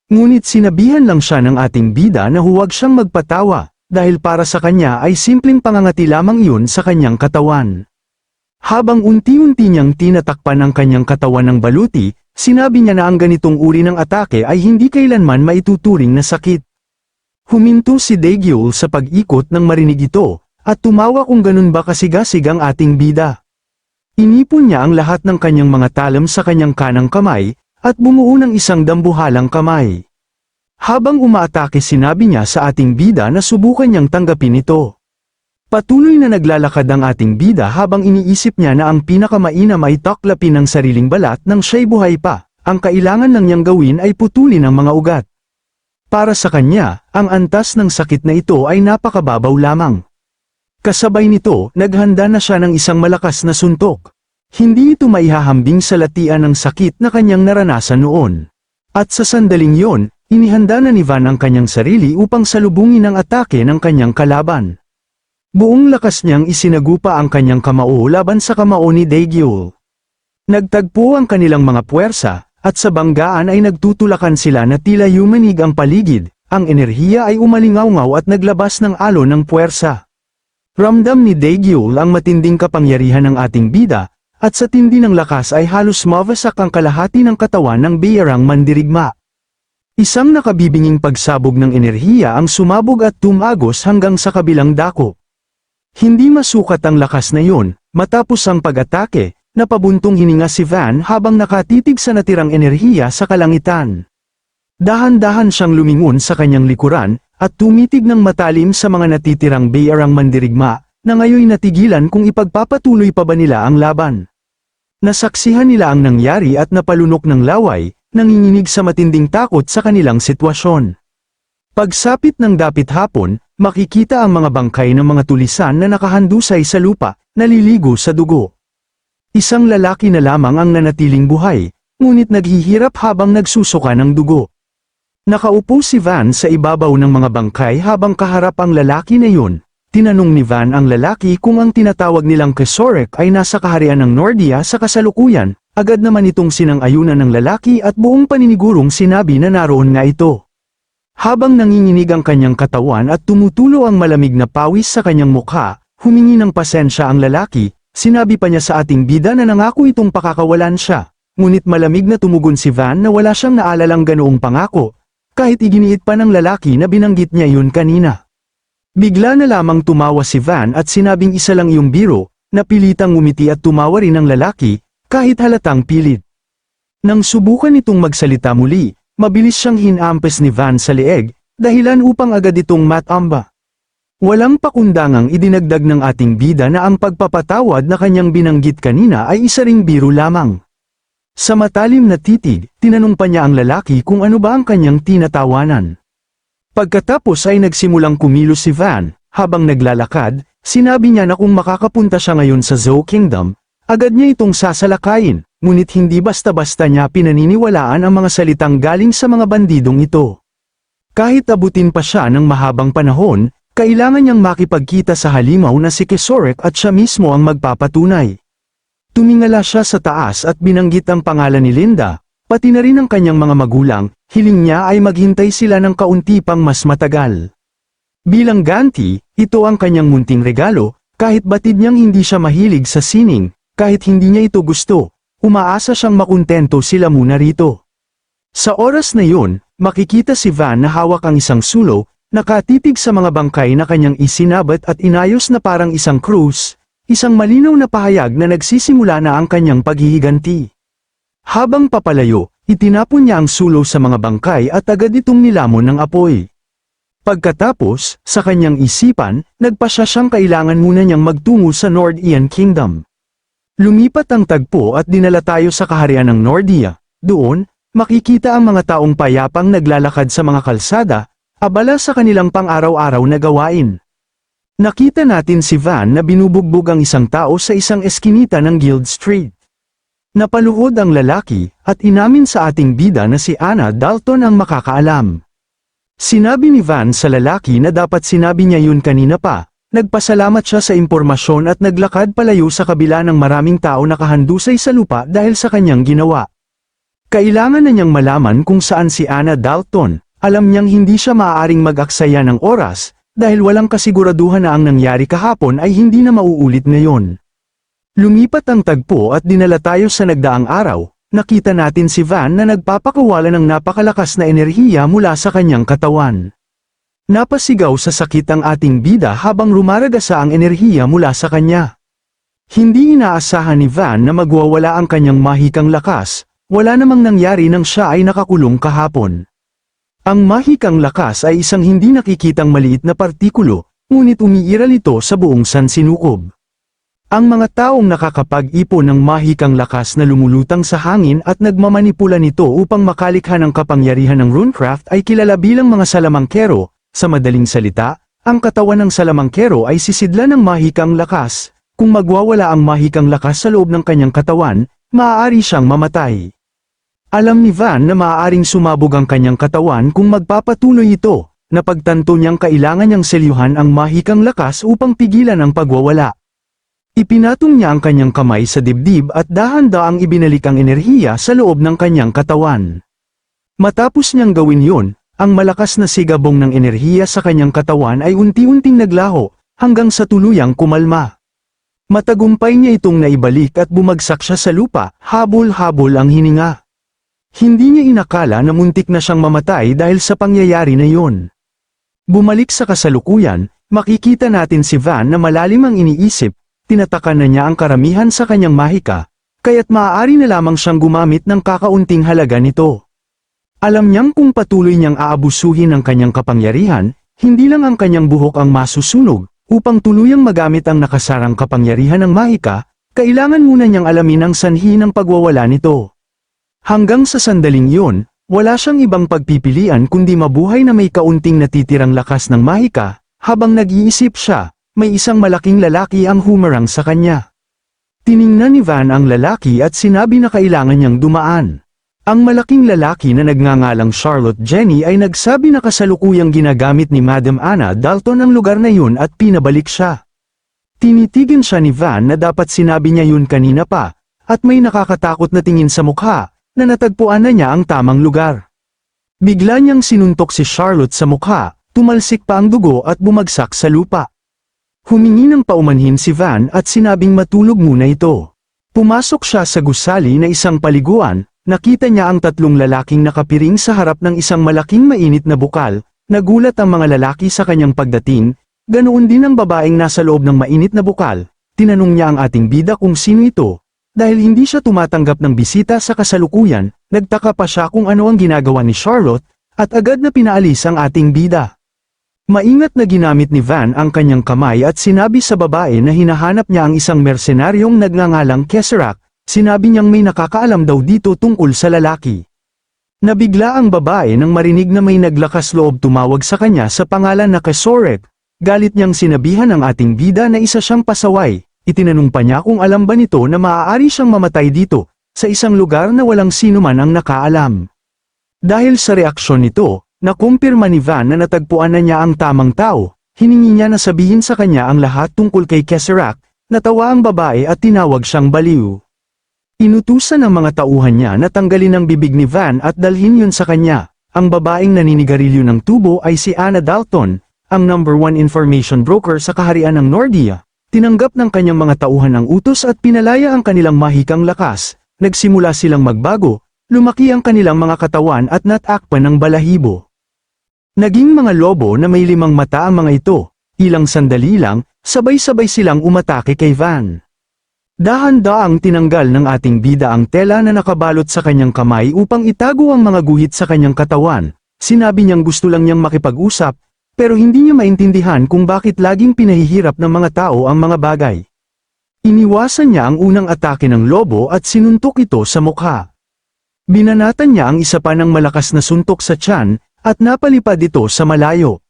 Ngunit sinabihan lang siya ng ating bida na huwag siyang magpatawa, dahil para sa kanya ay simpleng pangangati lamang iyon sa kanyang katawan. Habang unti-unti niyang tinatakpan ang kanyang katawan ng baluti, sinabi niya na ang ganitong uri ng atake ay hindi kailanman maituturing na sakit. Huminto si Daegyul sa pag-ikot nang marinig ito, at tumawa kung ganun ba kasigasig ang ating bida. Inipon niya ang lahat ng kanyang mga talam sa kanyang kanang kamay, at bumuo ng isang dambuhalang kamay. Habang umaatake sinabi niya sa ating bida na subukan niyang tanggapin ito. Patuloy na naglalakad ang ating bida habang iniisip niya na ang pinakamainam ay taklapin ang sariling balat nang siya'y buhay pa, ang kailangan lang niyang gawin ay putulin ang mga ugat. Para sa kanya, ang antas ng sakit na ito ay napakababaw lamang. Kasabay nito, naghanda na siya ng isang malakas na suntok. Hindi ito maihahambing sa latian ng sakit na kanyang naranasan noon. At sa sandaling yon, inihanda na ni Van ang kanyang sarili upang salubungin ang atake ng kanyang kalaban. Buong lakas niyang isinagupa ang kanyang kamao laban sa kamao ni Daegyul. Nagtagpo ang kanilang mga puwersa, at sa banggaan ay nagtutulakan sila na tila yumanig ang paligid, ang enerhiya ay umalingaw-ngaw at naglabas ng alon ng puwersa. Ramdam ni Daegyul ang matinding kapangyarihan ng ating bida, at sa tindi ng lakas ay halos mawasak ang kalahati ng katawan ng biyerang mandirigma. Isang nakabibinging pagsabog ng enerhiya ang sumabog at tumagos hanggang sa kabilang dako. Hindi masukat ang lakas na yun, matapos ang pag-atake, napabuntong hininga si Van habang nakatitig sa natirang enerhiya sa kalangitan. Dahan-dahan siyang lumingon sa kanyang likuran, at tumitig ng matalim sa mga natitirang biyerang mandirigma, na ngayon natigilan kung ipagpapatuloy pa ba nila ang laban. Nasaksihan nila ang nangyari at napalunok ng laway, nanginginig sa matinding takot sa kanilang sitwasyon. Pagsapit ng dapit hapon, makikita ang mga bangkay ng mga tulisan na nakahandusay sa lupa, naliligo sa dugo. Isang lalaki na lamang ang nanatiling buhay, ngunit naghihirap habang nagsusuka ng dugo. Nakaupo si Van sa ibabaw ng mga bangkay habang kaharap ang lalaki na yun. Tinanong ni Van ang lalaki kung ang tinatawag nilang Kesorek ay nasa kaharian ng Nordia sa kasalukuyan, agad naman itong sinang-ayunan ng lalaki at buong paninigurong sinabi na naroon nga ito. Habang nanginginig ang kanyang katawan at tumutulo ang malamig na pawis sa kanyang mukha, humingi ng pasensya ang lalaki, sinabi pa niya sa ating bida na nangako itong pakakawalan siya, ngunit malamig na tumugon si Van na wala siyang naalalang ganoong pangako, kahit iginiit pa ng lalaki na binanggit niya yun kanina. Bigla na lamang tumawa si Van at sinabing isa lang iyong biro, napilitang ngumiti at tumawa rin ang lalaki, kahit halatang pilit. Nang subukan itong magsalita muli, mabilis siyang hinampes ni Van sa leeg, dahilan upang agad itong matamba. Walang pakundangang idinagdag ng ating bida na ang pagpapatawad na kanyang binanggit kanina ay isa ring biro lamang. Sa matalim na titig, tinanong pa niya ang lalaki kung ano ba ang kanyang tinatawanan. Pagkatapos ay nagsimulang kumilos si Van, habang naglalakad, sinabi niya na kung makakapunta siya ngayon sa Zou Kingdom, agad niya itong sasalakayin, ngunit hindi basta-basta niya pinaniniwalaan ang mga salitang galing sa mga bandidong ito. Kahit abutin pa siya ng mahabang panahon, kailangan niyang makipagkita sa halimaw na si Kesorek at siya mismo ang magpapatunay. Tumingala siya sa taas at binanggit ang pangalan ni Linda, pati na rin ang kanyang mga magulang, hiling niya ay maghintay sila ng kaunti pang mas matagal. Bilang ganti, ito ang kanyang munting regalo, kahit batid niyang hindi siya mahilig sa sining, kahit hindi niya ito gusto, umaasa siyang makuntento sila muna rito. Sa oras na yun, makikita si Van na hawak ang isang sulo, nakatitig sa mga bangkay na kanyang isinabat at inayos na parang isang krus, isang malinaw na pahayag na nagsisimula na ang kanyang paghihiganti. Habang papalayo, itinapon niya ang sulo sa mga bangkay at agad itong nilamon ng apoy. Pagkatapos, sa kanyang isipan, nagpasya siyang kailangan muna niyang magtungo sa Nordian Kingdom. Lumipat ang tagpo at dinala tayo sa kaharian ng Nordia. Doon, makikita ang mga taong payapang naglalakad sa mga kalsada, abala sa kanilang pang-araw-araw na gawain. Nakita natin si Van na binubugbog ang isang tao sa isang eskinita ng Guild Street. Napaluhod ang lalaki, at inamin sa ating bida na si Anna Dalton ang makakaalam. Sinabi ni Van sa lalaki na dapat sinabi niya yun kanina pa, nagpasalamat siya sa impormasyon at naglakad palayo sa kabila ng maraming tao nakahandusay sa lupa dahil sa kanyang ginawa. Kailangan na niyang malaman kung saan si Anna Dalton, alam niyang hindi siya maaaring mag-aksaya ng oras, dahil walang kasiguraduhan na ang nangyari kahapon ay hindi na mauulit ngayon. Lumipat ang tagpo at dinala tayo sa nagdaang araw, nakita natin si Van na nagpapakawala ng napakalakas na enerhiya mula sa kanyang katawan. Napasigaw sa sakit ang ating bida habang rumaragasa ang enerhiya mula sa kanya. Hindi inaasahan ni Van na magwawala ang kanyang mahikang lakas, wala namang nangyari nang siya ay nakakulong kahapon. Ang mahikang lakas ay isang hindi nakikitang maliit na partikulo, ngunit umiiral ito sa buong sansinukob. Ang mga taong nakakapag-ipon ng mahikang lakas na lumulutang sa hangin at nagmamanipula nito upang makalikha ng kapangyarihan ng runecraft ay kilala bilang mga salamangkero. Sa madaling salita, ang katawan ng salamangkero ay sisidla ng mahikang lakas. Kung magwawala ang mahikang lakas sa loob ng kanyang katawan, maaari siyang mamatay. Alam ni Van na maaaring sumabog ang kanyang katawan kung magpapatuloy ito, napagtanto niyang kailangan niyang selyuhan ang mahikang lakas upang pigilan ang pagwawala. Ipinatong niya ang kanyang kamay sa dibdib at dahan-daang ibinalik ang enerhiya sa loob ng kanyang katawan. Matapos niyang gawin yun, ang malakas na sigabong ng enerhiya sa kanyang katawan ay unti-unting naglaho, hanggang sa tuluyang kumalma. Matagumpay niya itong naibalik at bumagsak siya sa lupa, habol-habol ang hininga. Hindi niya inakala na muntik na siyang mamatay dahil sa pangyayari na yun. Bumalik sa kasalukuyan, makikita natin si Van na malalim ang iniisip, tinatakan na niya ang karamihan sa kanyang mahika, kaya't maaari na lamang siyang gumamit ng kakaunting halaga nito. Alam niyang kung patuloy niyang aabusuhin ang kanyang kapangyarihan, hindi lang ang kanyang buhok ang masusunog, upang tuluyang magamit ang nakasarang kapangyarihan ng mahika, kailangan muna niyang alamin ang sanhi ng pagwawala nito. Hanggang sa sandaling yun, wala siyang ibang pagpipilian kundi mabuhay na may kaunting natitirang lakas ng mahika, habang nag-iisip siya, may isang malaking lalaki ang humarang sa kanya. Tiningnan ni Van ang lalaki at sinabi na kailangan niyang dumaan. Ang malaking lalaki na nagngangalang Charlotte Jenny ay nagsabi na kasalukuyang ginagamit ni Madam Anna Dalton ang lugar na yun at pinabalik siya. Tinitigan siya ni Van na dapat sinabi niya yun kanina pa, at may nakakatakot na tingin sa mukha, na natagpuan na niya ang tamang lugar. Bigla niyang sinuntok si Charlotte sa mukha, tumalsik pa ang dugo at bumagsak sa lupa. Humingi ng paumanhin si Van at sinabing matulog muna ito. Pumasok siya sa gusali na isang paliguan, nakita niya ang tatlong lalaking nakapiring sa harap ng isang malaking mainit na bukal, nagulat ang mga lalaki sa kanyang pagdating, ganoon din ang babaeng nasa loob ng mainit na bukal, tinanong niya ang ating bida kung sino ito. Dahil hindi siya tumatanggap ng bisita sa kasalukuyan, nagtaka pa siya kung ano ang ginagawa ni Charlotte, at agad na pinaalis ang ating bida. Maingat na ginamit ni Van ang kanyang kamay at sinabi sa babae na hinahanap niya ang isang mersenaryong nagngangalang Kesserak, sinabi niyang may nakakaalam daw dito tungkol sa lalaki. Nabigla ang babae nang marinig na may naglakas loob tumawag sa kanya sa pangalan na Kessorek, galit niyang sinabihan ang ating bida na isa siyang pasaway. Itinanong pa niya kung alam ba nito na maaari siyang mamatay dito, sa isang lugar na walang sino man ang nakaalam. Dahil sa reaksyon nito, nakumpirma ni Van na natagpuan na niya ang tamang tao, hiningi niya na sabihin sa kanya ang lahat tungkol kay Kesserak, natawa ang babae at tinawag siyang baliw. Inutusan ng mga tauhan niya na tanggalin ang bibig ni Van at dalhin yun sa kanya. Ang babaeng naninigarilyo ng tubo ay si Anna Dalton, ang #1 information broker sa kaharian ng Nordia. Tinanggap ng kanyang mga tauhan ang utos at pinalaya ang kanilang mahikang lakas, nagsimula silang magbago, lumaki ang kanilang mga katawan at natakpan ng balahibo. Naging mga lobo na may 5 mata ang mga ito, ilang sandali lang, sabay-sabay silang umatake kay Van. Dahan-daang tinanggal ng ating bida ang tela na nakabalot sa kanyang kamay upang itago ang mga guhit sa kanyang katawan, sinabi niyang gusto lang niyang makipag-usap, pero hindi niya maintindihan kung bakit laging pinahihirap ng mga tao ang mga bagay. Iniwasan niya ang unang atake ng lobo at sinuntok ito sa mukha. Binanatan niya ang isa pa ng malakas na suntok sa tiyan, at napalipad ito sa malayo.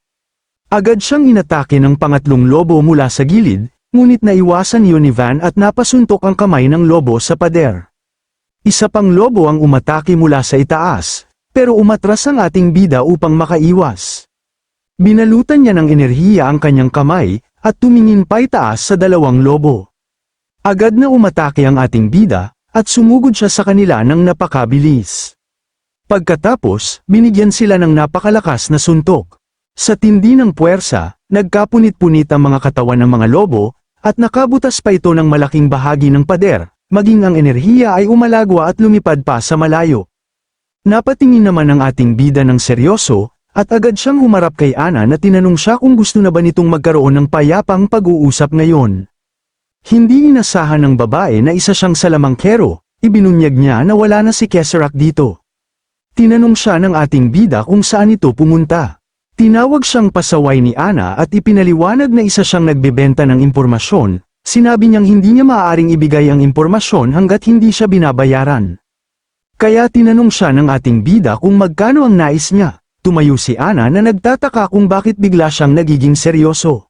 Agad siyang inatake ng pangatlong lobo mula sa gilid, ngunit naiwasan iyon ni Van at napasuntok ang kamay ng lobo sa pader. Isa pang lobo ang umatake mula sa itaas, pero umatras ang ating bida upang makaiwas. Binalutan niya ng enerhiya ang kanyang kamay, at tumingin pa itaas sa dalawang lobo. Agad na umatake ang ating bida, at sumugod siya sa kanila ng napakabilis. Pagkatapos, binigyan sila ng napakalakas na suntok. Sa tindi ng puwersa, nagkapunit-punit ang mga katawan ng mga lobo, at nakabutas pa ito ng malaking bahagi ng pader, maging ang enerhiya ay umalagwa at lumipad pa sa malayo. Napatingin naman ang ating bida ng seryoso, at agad siyang humarap kay Ana na tinanong siya kung gusto na ba nitong magkaroon ng payapang pag-uusap ngayon. Hindi inasahan ng babae na isa siyang salamangkero, ibinunyag niya na wala na si Keserak dito. Tinanong siya ng ating bida kung saan ito pumunta. Tinawag siyang pasaway ni Ana at ipinaliwanag na isa siyang nagbebenta ng impormasyon, sinabi niyang hindi niya maaaring ibigay ang impormasyon hanggat hindi siya binabayaran. Kaya tinanong siya ng ating bida kung magkano ang nais niya. Tumayo si Ana na nagtataka kung bakit bigla siyang nagiging seryoso.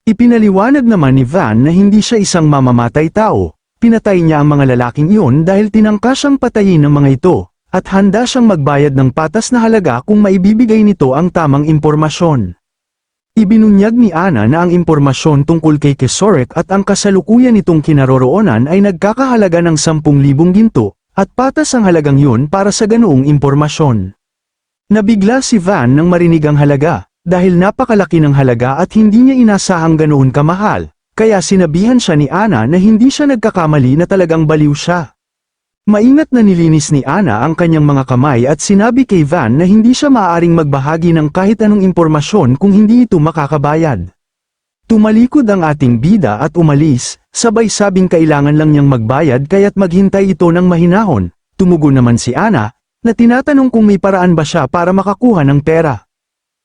Ipinaliwanag naman ni Van na hindi siya isang mamamatay tao, pinatay niya ang mga lalaking iyon dahil tinangka siyang patayin ng mga ito, at handa siyang magbayad ng patas na halaga kung maibibigay nito ang tamang impormasyon. Ibinunyag ni Ana na ang impormasyon tungkol kay Keserak at ang kasalukuyan nitong kinaroroonan ay nagkakahalaga ng 10,000 ginto, at patas ang halagang yun para sa ganoong impormasyon. Nabigla si Van nang marinig ang halaga, dahil napakalaki ng halaga at hindi niya inasahang ganoon kamahal, kaya sinabihan siya ni Ana na hindi siya nagkakamali na talagang baliw siya. Maingat na nilinis ni Ana ang kanyang mga kamay at sinabi kay Van na hindi siya maaaring magbahagi ng kahit anong impormasyon kung hindi ito makakabayad. Tumalikod ang ating bida at umalis, sabay sabing kailangan lang niyang magbayad kaya't maghintay ito ng mahinahon. Tumugon naman si Ana, na tinatanong kung may paraan ba siya para makakuha ng pera.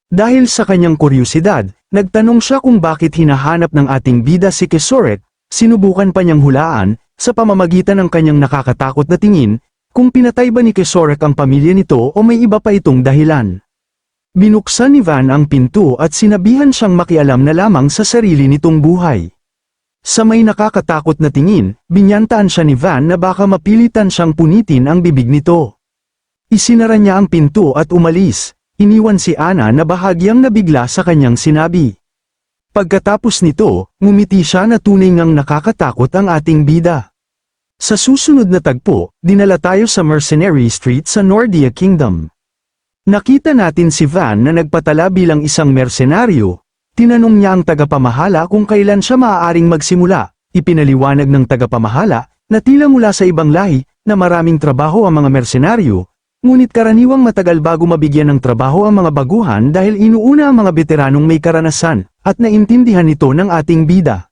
Dahil sa kanyang kuryosidad, nagtanong siya kung bakit hinahanap ng ating bida si Keserak, sinubukan pa niyang hulaan, sa pamamagitan ng kanyang nakakatakot na tingin, kung pinatay ba ni Keserak ang pamilya nito o may iba pa itong dahilan. Binuksan ni Van ang pinto at sinabihan siyang makialam na lamang sa sarili nitong buhay. Sa may nakakatakot na tingin, binyantaan siya ni Van na baka mapilitan siyang punitin ang bibig nito. Isinara niya ang pinto at umalis. Iniwan si Ana na bahagyang nabigla sa kanyang sinabi. Pagkatapos nito, ngumiti siya na tunay ngang nakakatakot ang ating bida. Sa susunod na tagpo, dinala tayo sa Mercenary Street sa Nordia Kingdom. Nakita natin si Van na nagpatala bilang isang mersenaryo. Tinanong niya ang tagapamahala kung kailan siya maaaring magsimula. Ipinaliwanag ng tagapamahala na tila mula sa ibang lahi na maraming trabaho ang mga mersenaryo. Ngunit karaniwang matagal bago mabigyan ng trabaho ang mga baguhan dahil inuuna ang mga veteranong may karanasan, at naintindihan nito ng ating bida.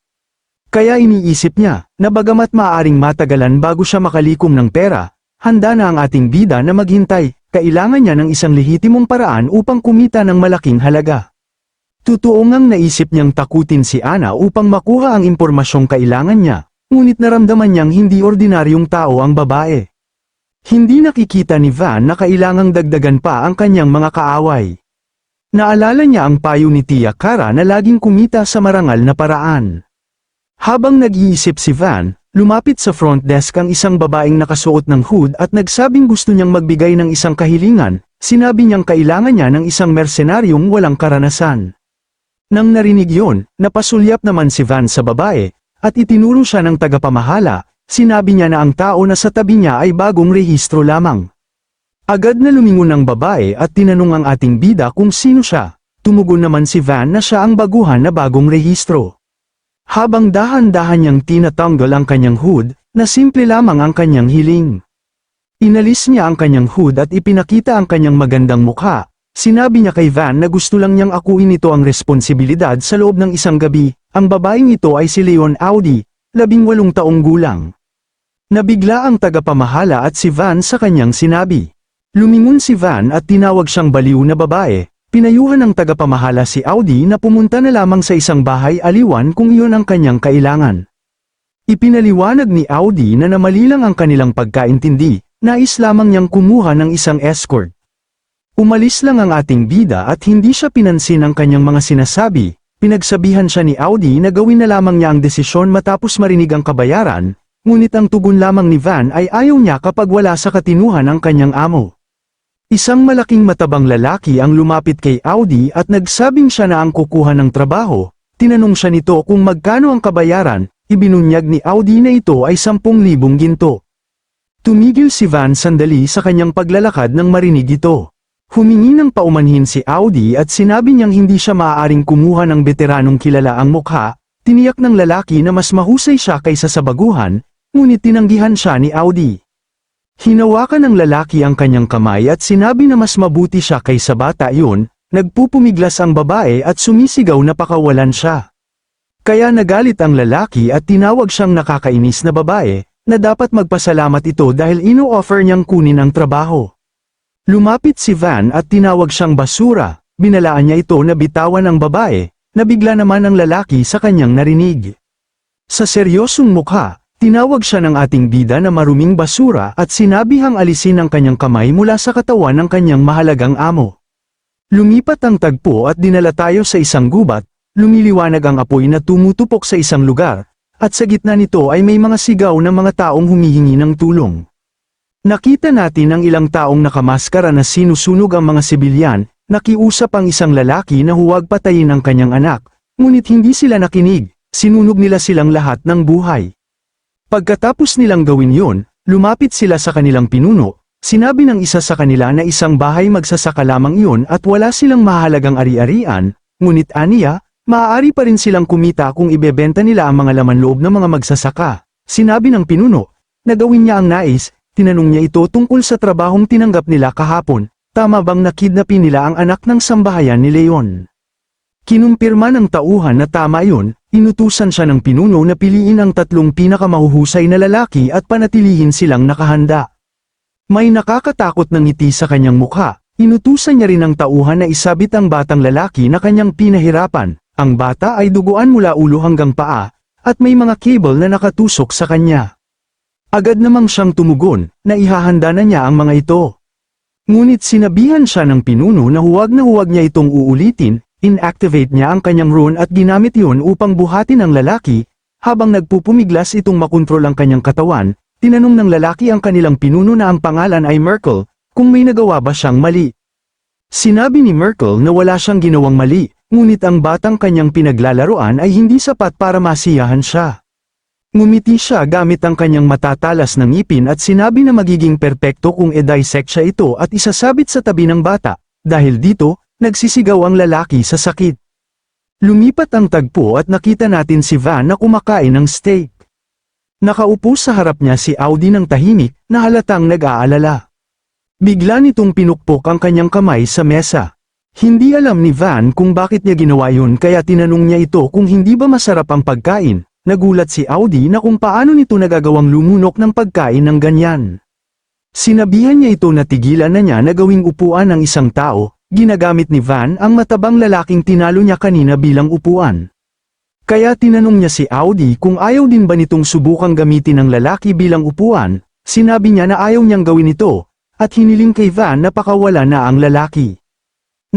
Kaya iniisip niya, na bagamat maaaring matagalan bago siya makalikom ng pera, handa na ang ating bida na maghintay, kailangan niya ng isang lehitimong paraan upang kumita ng malaking halaga. Totoo ngang naisip niyang takutin si Ana upang makuha ang impormasyong kailangan niya, ngunit naramdaman niyang hindi ordinaryong tao ang babae. Hindi nakikita ni Van na kailangang dagdagan pa ang kanyang mga kaaway. Naalala niya ang payo ni Tia Cara na laging kumita sa marangal na paraan. Habang nag-iisip si Van, lumapit sa front desk ang isang babaeng nakasuot ng hood at nagsabing gusto niyang magbigay ng isang kahilingan. Sinabi niyang kailangan niya ng isang mersenaryong walang karanasan. Nang narinig yon, napasulyap naman si Van sa babae, at itinuro siya ng tagapamahala. Sinabi niya na ang tao na sa tabi niya ay bagong rehistro lamang. Agad na lumingon ang babae at tinanong ang ating bida kung sino siya. Tumugon naman si Van na siya ang baguhan na bagong rehistro. Habang dahan-dahan niyang tinatanggal ang kanyang hood, na simple lamang ang kanyang hiling. Inalis niya ang kanyang hood at ipinakita ang kanyang magandang mukha. Sinabi niya kay Van na gusto lang niyang akuin ito ang responsibilidad sa loob ng isang gabi. Ang babaeng ito ay si Leon Audi, 18 taong gulang. Nabigla ang tagapamahala at si Van sa kanyang sinabi. Lumingon si Van at tinawag siyang baliw na babae. Pinayuhan ng tagapamahala si Audi na pumunta na lamang sa isang bahay aliwan kung iyon ang kanyang kailangan. Ipinaliwanag ni Audi na namali lang ang kanilang pagkaintindi, nais lamang niyang kumuha ng isang escort. Umalis lang ang ating bida at hindi siya pinansin ang kanyang mga sinasabi, pinagsabihan siya ni Audi na gawin na lamang niya ang desisyon matapos marinig ang kabayaran, ngunit ang tugon lamang ni Van ay ayaw niya kapag wala sa katinuhan ang kanyang amo. Isang malaking matabang lalaki ang lumapit kay Audi at nagsabing siya na ang kukuha ng trabaho. Tinanong siya nito kung magkano ang kabayaran, ibinunyag ni Audi na ito ay 10,000 ginto. Tumigil si Van sandali sa kanyang paglalakad nang marinig ito. Humingi ng paumanhin si Audi at sinabi niyang hindi siya maaaring kumuha ng veteranong kilala ang mukha, tiniyak ng lalaki na mas mahusay siya kaysa sa baguhan, ngunit tinanggihan siya ni Audi. Hinawakan ng lalaki ang kanyang kamay at sinabi na mas mabuti siya kaysa bata iyon, nagpupumiglas ang babae at sumisigaw na pakawalan siya. Kaya nagalit ang lalaki at tinawag siyang nakakainis na babae, na dapat magpasalamat ito dahil ino-offer niyang kunin ang trabaho. Lumapit si Van at tinawag siyang basura, binalaan niya ito na bitawan ang babae, nabigla naman ang lalaki sa kanyang narinig. Sa seryosong mukha, tinawag siya ng ating bida na maruming basura at sinabihang alisin ang kanyang kamay mula sa katawan ng kanyang mahalagang amo. Lumipat ang tagpo at dinala tayo sa isang gubat, lumiliwanag ang apoy na tumutupok sa isang lugar, at sa gitna nito ay may mga sigaw ng mga taong humihingi ng tulong. Nakita natin ang ilang taong nakamaskara na sinusunog ang mga sibilyan, nakiusap ang isang lalaki na huwag patayin ang kanyang anak, ngunit hindi sila nakinig, sinunog nila silang lahat ng buhay. Pagkatapos nilang gawin yun, lumapit sila sa kanilang pinuno, sinabi ng isa sa kanila na isang bahay magsasaka lamang yun at wala silang mahalagang ari-arian, ngunit aniya, maaari pa rin silang kumita kung ibebenta nila ang mga laman loob ng mga magsasaka. Sinabi ng pinuno, na gawin niya ang nais, tinanong niya ito tungkol sa trabahong tinanggap nila kahapon, tama bang nakidnapin nila ang anak ng sambahayan ni Leon? Kinumpirma ng tauhan na tama yun, inutusan siya ng pinuno na piliin ang 3 pinakamahuhusay na lalaki at panatilihin silang nakahanda. May nakakatakot na ngiti sa kanyang mukha, inutusan niya rin ng tauhan na isabit ang batang lalaki na kanyang pinahirapan, ang bata ay duguan mula ulo hanggang paa, at may mga cable na nakatusok sa kanya. Agad namang siyang tumugon, na ihahanda na niya ang mga ito. Ngunit sinabihan siya ng pinuno na huwag niya itong uulitin. Inactivate niya ang kanyang rune at ginamit yun upang buhatin ang lalaki, habang nagpupumiglas itong makontrol ang kanyang katawan, tinanong ng lalaki ang kanilang pinuno na ang pangalan ay Merkel, kung may nagawa ba siyang mali. Sinabi ni Merkel na wala siyang ginawang mali, ngunit ang batang kanyang pinaglalaroan ay hindi sapat para masiyahan siya. Ngumiti siya gamit ang kanyang matatalas na ngipin at sinabi na magiging perpekto kung i-dissect siya ito at isasabit sa tabi ng bata, dahil dito, nagsisigaw ang lalaki sa sakit. Lumipat ang tagpo at nakita natin si Van na kumakain ng steak. Nakaupo sa harap niya si Audi ng tahimik, na halatang nag-aalala. Bigla nitong pinukpok ang kanyang kamay sa mesa. Hindi alam ni Van kung bakit niya ginawa yun kaya tinanong niya ito kung hindi ba masarap ang pagkain. Nagulat si Audi na kung paano nito nagagawang lumunok ng pagkain ng ganyan. Sinabihan niya ito na tigilan na niya na gawing upuan ng isang tao. Ginagamit ni Van ang matabang lalaking tinalo niya kanina bilang upuan. Kaya tinanong niya si Audi kung ayaw din ba nitong subukang gamitin ng lalaki bilang upuan, sinabi niya na ayaw niyang gawin ito, at hiniling kay Van na pakawala na ang lalaki.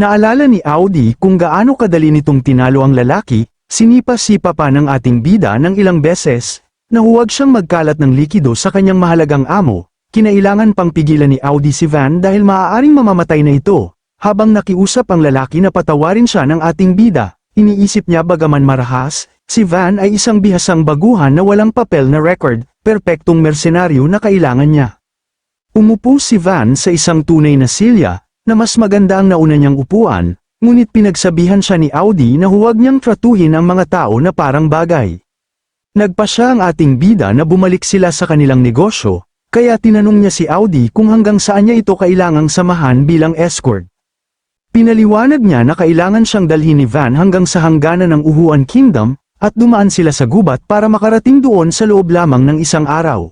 Naalala ni Audi kung gaano kadali nitong tinalo ang lalaki, sinipa-sipa pa ng ating bida ng ilang beses, na huwag siyang magkalat ng likido sa kanyang mahalagang amo, kinailangan pang pigilan ni Audi si Van dahil maaaring mamamatay na ito. Habang nakiusap ang lalaki na patawarin siya ng ating bida, iniisip niya bagaman marahas, si Van ay isang bihasang baguhan na walang papel na record, perpektong mersenaryo na kailangan niya. Umupo si Van sa isang tunay na silya, na mas maganda ang nauna niyang upuan, ngunit pinagsabihan siya ni Audi na huwag niyang tratuhin ang mga tao na parang bagay. Nagpa siya ang ating bida na bumalik sila sa kanilang negosyo, kaya tinanong niya si Audi kung hanggang saan niya ito kailangang samahan bilang escort. Pinaliwanag niya na kailangan siyang dalhin ni Van hanggang sa hangganan ng Uhuan Kingdom, at dumaan sila sa gubat para makarating doon sa loob lamang ng isang araw.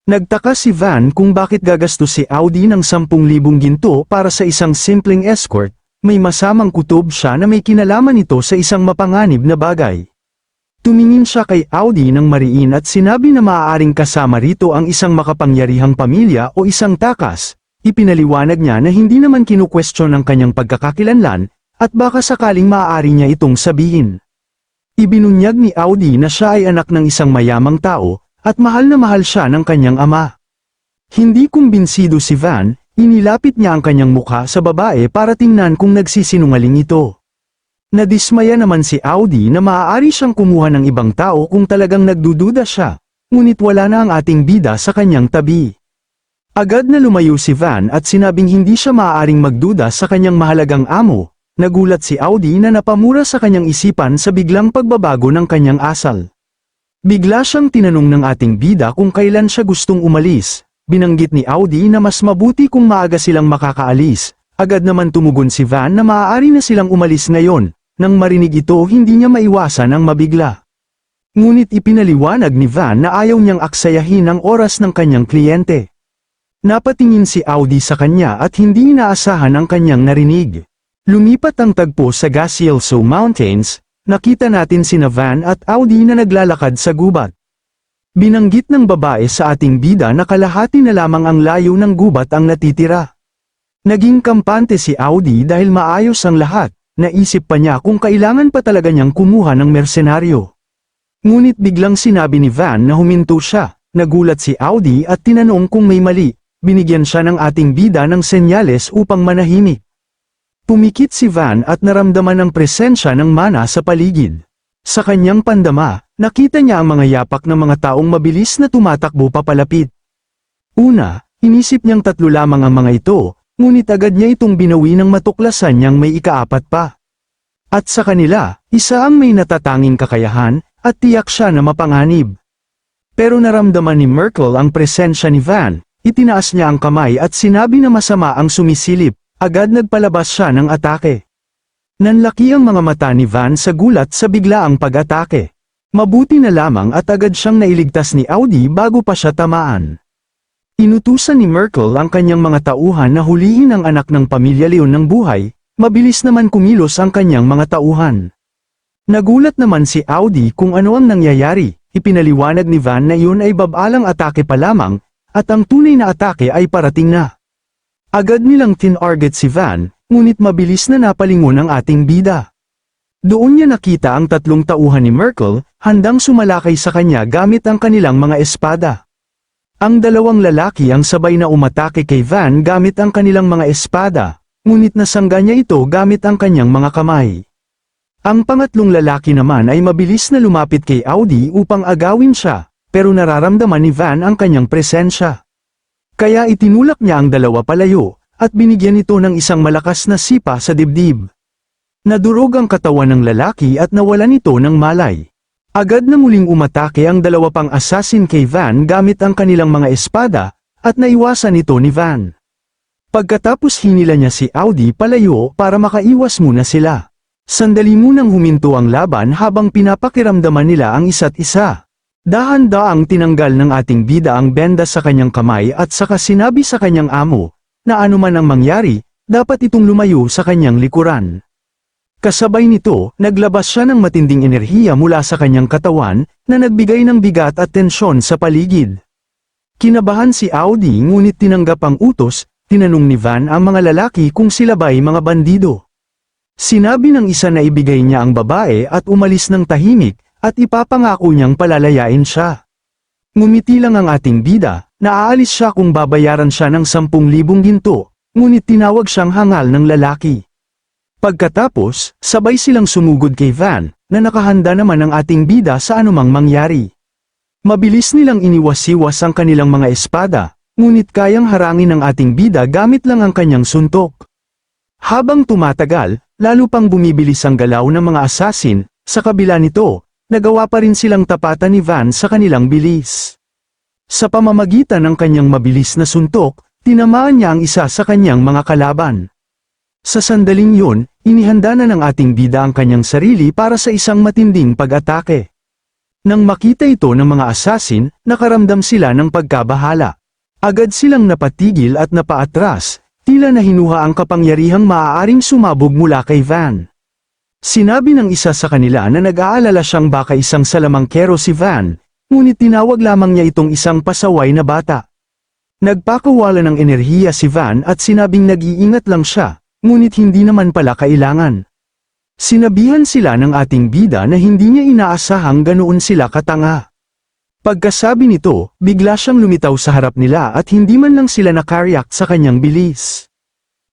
Nagtaka si Van kung bakit gagastos si Audi ng 10,000 ginto para sa isang simpleng escort, may masamang kutob siya na may kinalaman ito sa isang mapanganib na bagay. Tumingin siya kay Audi ng mariin at sinabi na maaaring kasama rito ang isang makapangyarihang pamilya o isang takas. Ipinaliwanag niya na hindi naman kinukwestiyon ang kanyang pagkakakilanlan, at baka sakaling maaari niya itong sabihin. Ibinunyag ni Audi na siya ay anak ng isang mayamang tao, at mahal na mahal siya ng kanyang ama. Hindi kumbinsido si Van, inilapit niya ang kanyang mukha sa babae para tingnan kung nagsisinungaling ito. Nadismaya naman si Audi na maaari siyang kumuha ng ibang tao kung talagang nagdududa siya, ngunit wala na ang ating bida sa kanyang tabi. Agad na lumayo si Van at sinabing hindi siya maaaring magduda sa kanyang mahalagang amo. Nagulat si Audi na napamura sa kanyang isipan sa biglang pagbabago ng kanyang asal. Bigla siyang tinanong ng ating bida kung kailan siya gustong umalis. Binanggit ni Audi na mas mabuti kung maaga silang makakaalis. Agad naman tumugon si Van na maaari na silang umalis ngayon. Nang marinig ito, hindi niya maiwasan ang mabigla. Ngunit ipinaliwanag ni Van na ayaw niyang aksayahin ang oras ng kanyang kliyente. Napatingin si Audi sa kanya at hindi inaasahan ang kanyang narinig. Lumipat ang tagpo sa Gacielso Mountains, nakita natin sina Van at Audi na naglalakad sa gubat. Binanggit ng babae sa ating bida na kalahati na lamang ang layo ng gubat ang natitira. Naging kampante si Audi dahil maayos ang lahat. Naisip pa niya kung kailangan pa talaga niyang kumuha ng mersenaryo. Ngunit biglang sinabi ni Van na huminto siya, nagulat si Audi at tinanong kung may mali, binigyan siya ng ating bida ng senyales upang manahimik. Pumikit si Van at naramdaman ang presensya ng mana sa paligid. Sa kanyang pandama, nakita niya ang mga yapak ng mga taong mabilis na tumatakbo papalapit. Una, inisip niyang 3 lamang ang mga ito. Ngunit agad niya itong binawi ng matuklasan niyang may ika-4 pa. At sa kanila, isa ang may natatanging kakayahan, at tiyak siya na mapanganib. Pero naramdaman ni Merkel ang presensya ni Van, itinaas niya ang kamay at sinabi na masama ang sumisilip, agad nagpalabas siya ng atake. Nanlaki ang mga mata ni Van sa gulat sa biglaang pag-atake. Mabuti na lamang at agad siyang nailigtas ni Audi bago pa siya tamaan. Inutusan ni Merkel ang kanyang mga tauhan na hulihin ang anak ng pamilya Leon ng buhay, mabilis naman kumilos ang kanyang mga tauhan. Nagulat naman si Audi kung ano ang nangyayari, ipinaliwanag ni Van na iyon ay babalang atake pa lamang, at ang tunay na atake ay parating na. Agad nilang tinarget si Van, ngunit mabilis na napalingon ang ating bida. Doon niya nakita ang 3 tauhan ni Merkel, handang sumalakay sa kanya gamit ang kanilang mga espada. Ang 2 lalaki ang sabay na umatake kay Van gamit ang kanilang mga espada, ngunit nasangga niya ito gamit ang kanyang mga kamay. Ang pangatlong lalaki naman ay mabilis na lumapit kay Audi upang agawin siya, pero nararamdaman ni Van ang kanyang presensya. Kaya itinulak niya ang 2 palayo, at binigyan ito ng isang malakas na sipa sa dibdib. Nadurog ang katawan ng lalaki at nawalan ito ng malay. Agad na muling umatake ang 2 pang assassin kay Van gamit ang kanilang mga espada, at naiwasan ito ni Van. Pagkatapos hinila niya si Audi palayo para makaiwas muna sila. Sandali munang huminto ang laban habang pinapakiramdaman nila ang isa't isa. Dahan-daang tinanggal ng ating bida ang benda sa kanyang kamay at saka sinabi sa kanyang amo, na anuman ang mangyari, dapat itong lumayo sa kanyang likuran. Kasabay nito, naglabas siya ng matinding enerhiya mula sa kanyang katawan, na nagbigay ng bigat at tensyon sa paligid. Kinabahan si Audi ngunit tinanggap ang utos, tinanong ni Van ang mga lalaki kung sila ba'y mga bandido. Sinabi ng isa na ibigay niya ang babae at umalis ng tahimik, at ipapangako niyang palalayain siya. Ngumiti lang ang ating bida, na aalis siya kung babayaran siya ng 10,000 ginto, ngunit tinawag siyang hangal ng lalaki. Pagkatapos, sabay silang sumugod kay Van, na nakahanda naman ang ating bida sa anumang mangyari. Mabilis nilang iniwas-iwas ang kanilang mga espada, ngunit kayang harangin ng ating bida gamit lang ang kanyang suntok. Habang tumatagal, lalo pang bumibilis ang galaw ng mga assassin, sa kabila nito, nagawa pa rin silang tapatan ni Van sa kanilang bilis. Sa pamamagitan ng kanyang mabilis na suntok, tinamaan niya ang isa sa kanyang mga kalaban. Sa sandaling yun, inihanda na ng ating bida ang kanyang sarili para sa isang matinding pag-atake. Nang makita ito ng mga assassin, nakaramdam sila ng pagkabahala. Agad silang napatigil at napaatras, tila nahinuha ang kapangyarihang maaaring sumabog mula kay Van. Sinabi ng isa sa kanila na nag-aalala siyang baka isang salamangkero si Van, ngunit tinawag lamang niya itong isang pasaway na bata. Nagpakawala ng enerhiya si Van at sinabing nag-iingat lang siya, ngunit hindi naman pala kailangan. Sinabihan sila ng ating bida na hindi niya inaasahang ganoon sila katanga. Pagkasabi nito, bigla siyang lumitaw sa harap nila at hindi man lang sila nakareact sa kanyang bilis.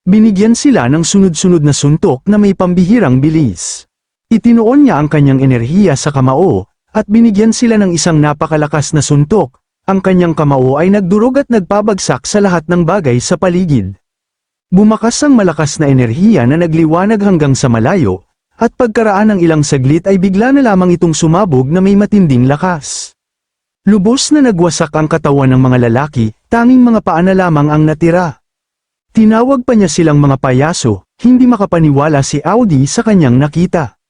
Binigyan sila ng sunod-sunod na suntok na may pambihirang bilis. Itinuon niya ang kanyang enerhiya sa kamao, at binigyan sila ng isang napakalakas na suntok. Ang kanyang kamao ay nagdurog at nagpabagsak sa lahat ng bagay sa paligid. Bumakas ang malakas na enerhiya na nagliwanag hanggang sa malayo, at pagkaraan ng ilang saglit ay bigla na lamang itong sumabog na may matinding lakas. Lubos na nagwasak ang katawan ng mga lalaki, tanging mga paa na lamang ang natira. Tinawag pa niya silang mga payaso, hindi makapaniwala si Audi sa kanyang nakita.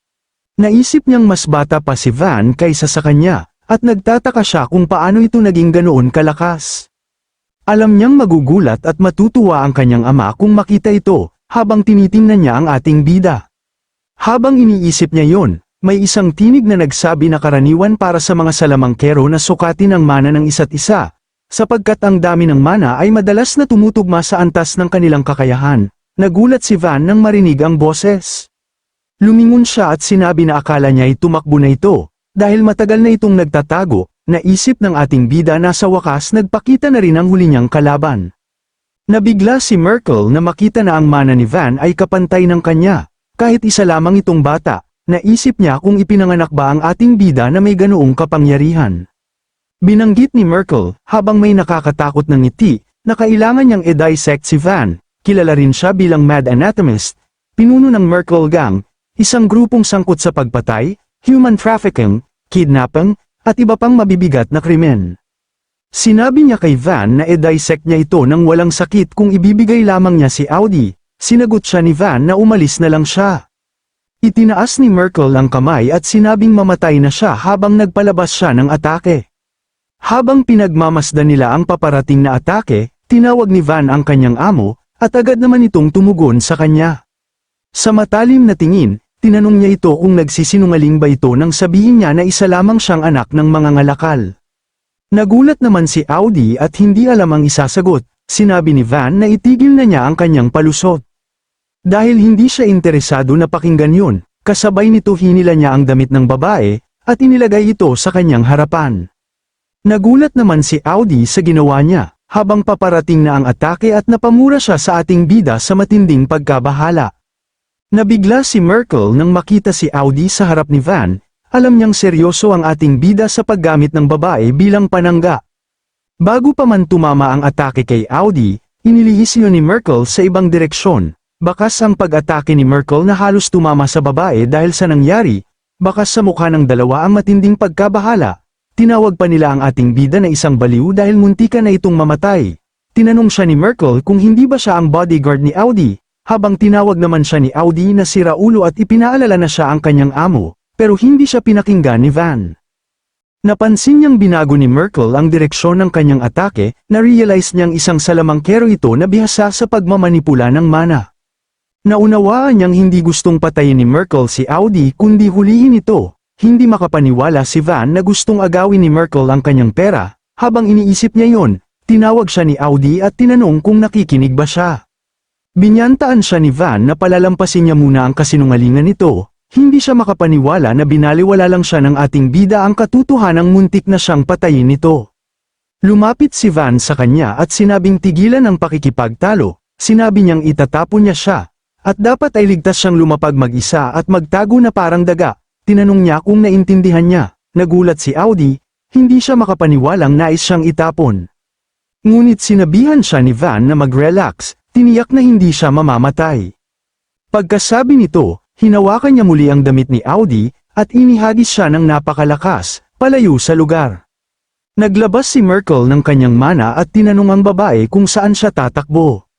Naisip niyang mas bata pa si Van kaysa sa kanya, at nagtataka siya kung paano ito naging ganoon kalakas. Alam niyang magugulat at matutuwa ang kanyang ama kung makita ito, habang tinitingnan niya ang ating bida. Habang iniisip niya yon, may isang tinig na nagsabi na karaniwan para sa mga salamangkero na sukatin ang mana ng isa't isa, sapagkat ang dami ng mana ay madalas na tumutugma sa antas ng kanilang kakayahan. Nagulat si Van nang marinig ang boses. Lumingon siya at sinabi na akala niya ay tumakbo na ito, dahil matagal na itong nagtatago. Naisip ng ating bida na sa wakas nagpakita na rin ang huli niyang kalaban. Nabigla si Merkel na makita na ang mana ni Van ay kapantay ng kanya, kahit isa lamang itong bata. Naisip niya kung ipinanganak ba ang ating bida na may ganoong kapangyarihan. Binanggit ni Merkel, habang may nakakatakot ng ngiti, na kailangan niyang i-dissect si Van. Kilala rin siya bilang Mad Anatomist, pinuno ng Merkel Gang, isang grupong sangkot sa pagpatay, human trafficking, kidnapping, at iba pang mabibigat na krimen. Sinabi niya kay Van na i-dissect niya ito nang walang sakit kung ibibigay lamang niya si Audi. Sinagot siya ni Van na umalis na lang siya. Itinaas ni Merkel ang kamay at sinabing mamatay na siya habang nagpalabas siya ng atake. Habang pinagmamasdan nila ang paparating na atake, tinawag ni Van ang kanyang amo, at agad naman itong tumugon sa kanya. Sa matalim na tingin, tinanong niya ito kung nagsisinungaling ba ito nang sabihin niya na isa lamang siyang anak ng mga ngalakal. Nagulat naman si Audi at hindi alam ang isasagot. Sinabi ni Van na itigil na niya ang kanyang palusot. Dahil hindi siya interesado na pakinggan yun, kasabay nito hinila niya ang damit ng babae, at inilagay ito sa kanyang harapan. Nagulat naman si Audi sa ginawa niya, habang paparating na ang atake at napamura siya sa ating bida sa matinding pagkabahala. Nabigla si Merkel nang makita si Audi sa harap ni Van, alam niyang seryoso ang ating bida sa paggamit ng babae bilang panangga. Bago pa man tumama ang atake kay Audi, inilihis yun ni Merkel sa ibang direksyon. Bakas ang pag-atake ni Merkel na halos tumama sa babae dahil sa nangyari, bakas sa mukha ng dalawa ang matinding pagkabahala. Tinawag pa nila ang ating bida na isang baliw dahil muntikan na itong mamatay. Tinanong siya ni Merkel kung hindi ba siya ang bodyguard ni Audi, habang tinawag naman siya ni Audi na si Raulo at ipinaalala na siya ang kanyang amo, pero hindi siya pinakinggan ni Van. Napansin niyang binago ni Merkel ang direksyon ng kanyang atake, na-realize niyang isang salamangkero ito na bihasa sa pagmamanipula ng mana. Naunawaan niyang hindi gustong patayin ni Merkel si Audi kundi hulihin ito. Hindi makapaniwala si Van na gustong agawin ni Merkel ang kanyang pera. Habang iniisip niya yon, tinawag siya ni Audi at tinanong kung nakikinig ba siya. Binyantaan siya ni Van na palalampasin niya muna ang kasinungalingan nito. Hindi siya makapaniwala na binaliwala lang siya ng ating bida ang katotohanang muntik na siyang patayin nito. Lumapit si Van sa kanya at sinabing tigilan ang pakikipagtalo. Sinabi niyang itatapon niya siya, at dapat ay ligtas siyang lumapag mag-isa at magtago na parang daga. Tinanong niya kung naintindihan niya. Nagulat si Audi, hindi siya makapaniwalang nais siyang itapon. Ngunit sinabihan siya ni Van na mag-relax, tiniyak na hindi siya mamamatay. Pagkasabi nito, hinawakan niya muli ang damit ni Audi, at inihagis siya ng napakalakas, palayo sa lugar. Naglabas si Merkel ng kanyang mana at tinanong ang babae kung saan siya tatakbo.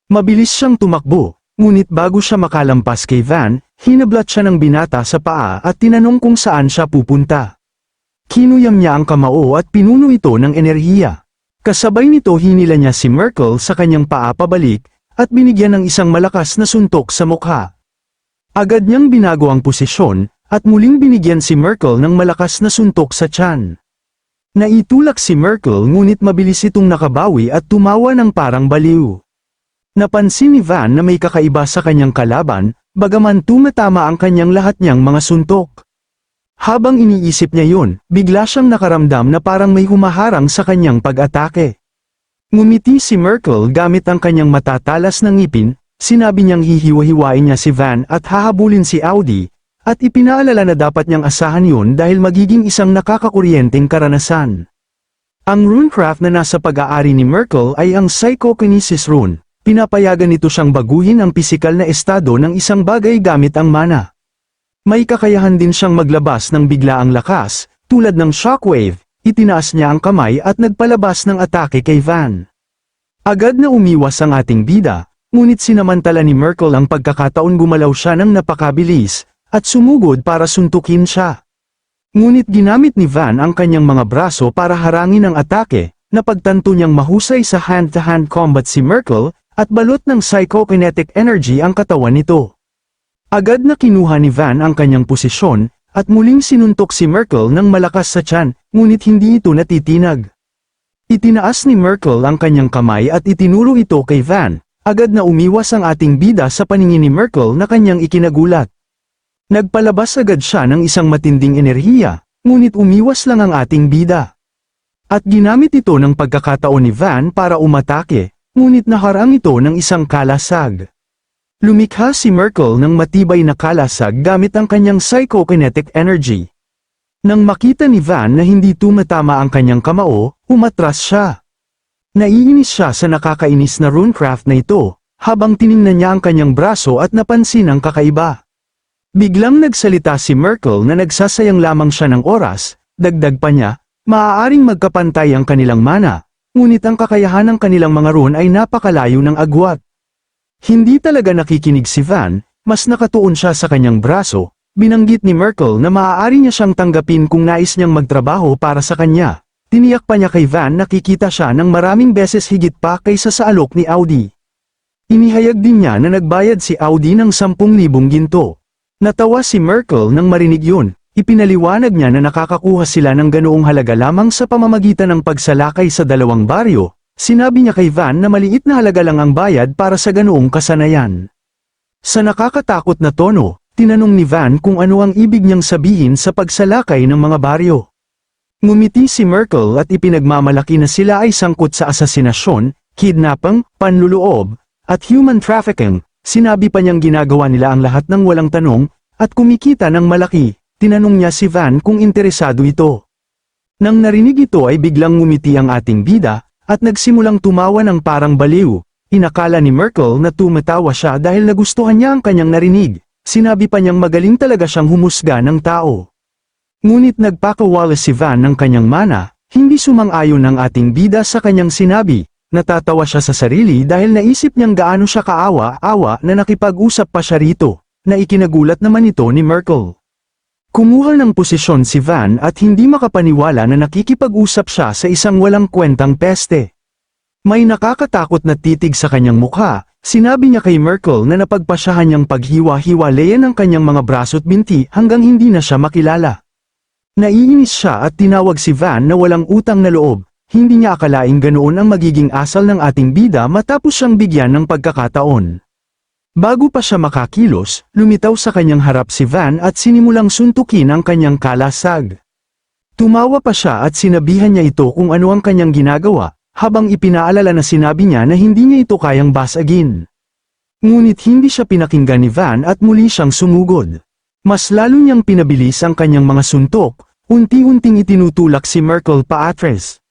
Mabilis siyang tumakbo. Ngunit bago siya makalampas kay Van, hinablat siya ng binata sa paa at tinanong kung saan siya pupunta. Kinuyam niya ang kamao at pinuno ito ng enerhiya. Kasabay nito hinila niya si Merkel sa kanyang paa pabalik, at binigyan ng isang malakas na suntok sa mukha. Agad niyang binago ang posisyon, at muling binigyan si Merkel ng malakas na suntok sa tiyan. Naitulak si Merkel ngunit mabilis itong nakabawi at tumawa ng parang baliw. Napansin ni Van na may kakaiba sa kanyang kalaban, bagaman tumatama ang kanyang lahat niyang mga suntok. Habang iniisip niya yun, bigla siyang nakaramdam na parang may humaharang sa kanyang pag-atake. Ngumiti si Merkel gamit ang kanyang matatalas na ngipin, sinabi niyang hihiwa-hiwain niya si Van at hahabulin si Audi, at ipinaalala na dapat niyang asahan yun dahil magiging isang nakakakuryenteng karanasan. Ang runecraft na nasa pag-aari ni Merkel ay ang Psychokinesis rune. Pinapayagan nito siyang baguhin ang pisikal na estado ng isang bagay gamit ang mana. May kakayahan din siyang maglabas ng biglaang lakas, tulad ng shockwave. Itinaas niya ang kamay at nagpalabas ng atake kay Van. Agad na umiwas ang ating bida, ngunit sinamantala ni Merkel ang pagkakataon gumalaw siya ng napakabilis, at sumugod para suntukin siya. Ngunit ginamit ni Van ang kanyang mga braso para harangin ang atake, napagtanto niyang mahusay sa hand-to-hand combat si Merkel, at balot ng psychokinetic energy ang katawan nito. Agad na kinuha ni Van ang kanyang posisyon, at muling sinuntok si Merkel ng malakas sa tiyan, ngunit hindi ito natitinag. Itinaas ni Merkel ang kanyang kamay at itinuro ito kay Van, agad na umiwas ang ating bida sa paningin ni Merkel na kanyang ikinagulat. Nagpalabas agad siya ng isang matinding enerhiya, ngunit umiwas lang ang ating bida. At ginamit ito ng pagkakataon ni Van para umatake, ngunit naharang ito ng isang kalasag. Lumikha si Merkel ng matibay na kalasag gamit ang kanyang psychokinetic energy. Nang makita ni Van na hindi tumatama ang kanyang kamao, umatras siya. Naiinis siya sa nakakainis na runecraft na ito, habang tiningnan niya ang kanyang braso at napansin ang kakaiba. Biglang nagsalita si Merkel na nagsasayang lamang siya ng oras, dagdag pa niya, maaaring magkapantay ang kanilang mana, ngunit ang kakayahan ng kanilang mga rune ay napakalayo ng agwat. Hindi talaga nakikinig si Van, mas nakatuon siya sa kanyang braso. Binanggit ni Merkel na maaari niya siyang tanggapin kung nais niyang magtrabaho para sa kanya. Tiniyak pa niya kay Van na kikita siya ng maraming beses higit pa kaysa sa alok ni Audi. Inihayag din niya na nagbayad si Audi ng 10,000 ginto. Natawa si Merkel nang marinig yun. Ipinaliwanag niya na nakakakuha sila ng ganoong halaga lamang sa pamamagitan ng pagsalakay sa dalawang baryo. Sinabi niya kay Van na maliit na halaga lang ang bayad para sa ganoong kasanayan. Sa nakakatakot na tono, tinanong ni Van kung ano ang ibig niyang sabihin sa pagsalakay ng mga baryo. Ngumiti si Merkel at ipinagmamalaki na sila ay sangkot sa asasinasyon, kidnapping, panluloob, at human trafficking. Sinabi pa niyang ginagawa nila ang lahat ng walang tanong, at kumikita ng malaki. Tinanong niya si Van kung interesado ito. Nang narinig ito ay biglang ngumiti ang ating bida, at nagsimulang tumawa ng parang baliw. Inakala ni Merkel na tumatawa siya dahil nagustuhan niya ang kanyang narinig. Sinabi pa niyang magaling talaga siyang humusga ng tao. Ngunit nagpakawalas si Van ng kanyang mana, hindi sumang-ayon ang ating bida sa kanyang sinabi. Natatawa siya sa sarili dahil naisip niyang gaano siya kaawa-awa na nakipag-usap pa siya rito, na ikinagulat naman ito ni Merkel. Kumuha ng posisyon si Van at hindi makapaniwala na nakikipag-usap siya sa isang walang kwentang peste. May nakakatakot na titig sa kanyang mukha, sinabi niya kay Merkel na napagpasyahan niyang paghiwa-hiwalayan ang kanyang mga braso't binti hanggang hindi na siya makilala. Naiinis siya at tinawag si Van na walang utang na loob, hindi niya akalaing ganoon ang magiging asal ng ating bida matapos siyang bigyan ng pagkakataon. Bago pa siya makakilos, lumitaw sa kanyang harap si Van at sinimulang suntukin ang kanyang kalasag. Tumawa pa siya at sinabihan niya ito kung ano ang kanyang ginagawa, habang ipinaalala na sinabi niya na hindi niya ito kayang basagin. Ngunit hindi siya pinakinggan ni Van at muli siyang sumugod. Mas lalo niyang pinabilis ang kanyang mga suntok, unti-unting itinutulak si Merkel paatras.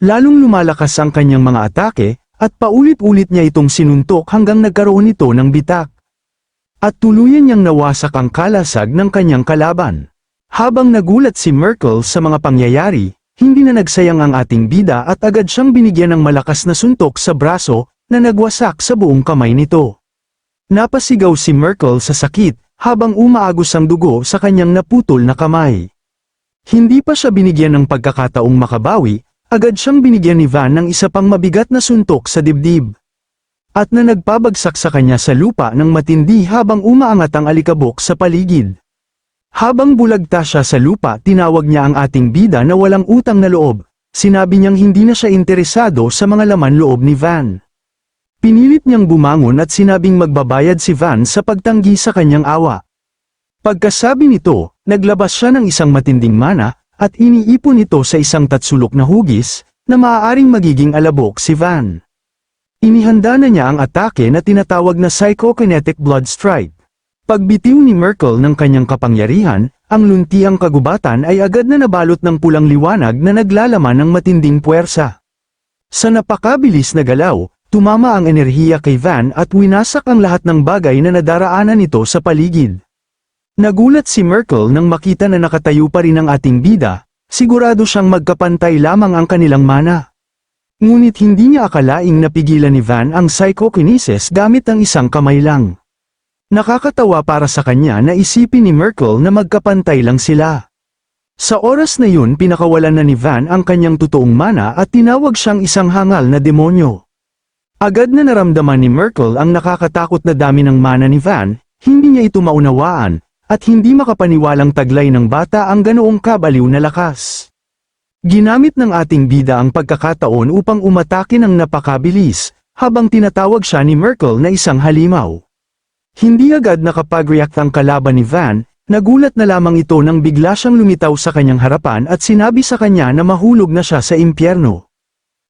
Lalong lumalakas ang kanyang mga atake, at paulit-ulit niya itong sinuntok hanggang nagkaroon ito ng bitak. At tuluyan niyang nawasak ang kalasag ng kanyang kalaban. Habang nagulat si Merkel sa mga pangyayari, hindi na nagsayang ang ating bida at agad siyang binigyan ng malakas na suntok sa braso, na nagwasak sa buong kamay nito. Napasigaw si Merkel sa sakit, habang umaagos ang dugo sa kanyang naputol na kamay. Hindi pa siya binigyan ng pagkakataong makabawi, agad siyang binigyan ni Van ng isa pang mabigat na suntok sa dibdib. at na nagpabagsak sa kanya sa lupa ng matindi habang umaangat ang alikabok sa paligid. Habang bulagta siya sa lupa, tinawag niya ang ating bida na walang utang na loob. Sinabi niyang hindi na siya interesado sa mga laman loob ni Van. Pinilit niyang bumangon at sinabing magbabayad si Van sa pagtanggi sa kanyang awa. Pagkasabi nito, naglabas siya ng isang matinding mana, at iniipon ito sa isang tatsulok na hugis, na maaaring magiging alabok si Van. Inihanda na niya ang atake na tinatawag na Psychokinetic Blood Strike. Pagbitiw ni Merkel ng kanyang kapangyarihan, ang luntiang kagubatan ay agad na nabalot ng pulang liwanag na naglalaman ng matinding puwersa. Sa napakabilis na galaw, tumama ang enerhiya kay Van at winasak ang lahat ng bagay na nadaraanan nito sa paligid. Nagulat si Merkel nang makita na nakatayo pa rin ang ating bida, sigurado siyang magkapantay lamang ang kanilang mana. Ngunit hindi niya akalaing napigilan ni Van ang psychokinesis gamit ang isang kamay lang. Nakakatawa para sa kanya na isipin ni Merkel na magkapantay lang sila. Sa oras na yun pinakawalan na ni Van ang kanyang totoong mana at tinawag siyang isang hangal na demonyo. Agad na naramdaman ni Merkel ang nakakatakot na dami ng mana ni Van, hindi niya ito maunawaan, at hindi makapaniwalang taglay ng bata ang ganoong kabaliw na lakas. Ginamit ng ating bida ang pagkakataon upang umatake ng napakabilis, habang tinatawag siya ni Merkel na isang halimaw. Hindi agad nakapag-react ang kalaban ni Van, nagulat na lamang ito nang bigla siyang lumitaw sa kanyang harapan at sinabi sa kanya na mahulog na siya sa impyerno.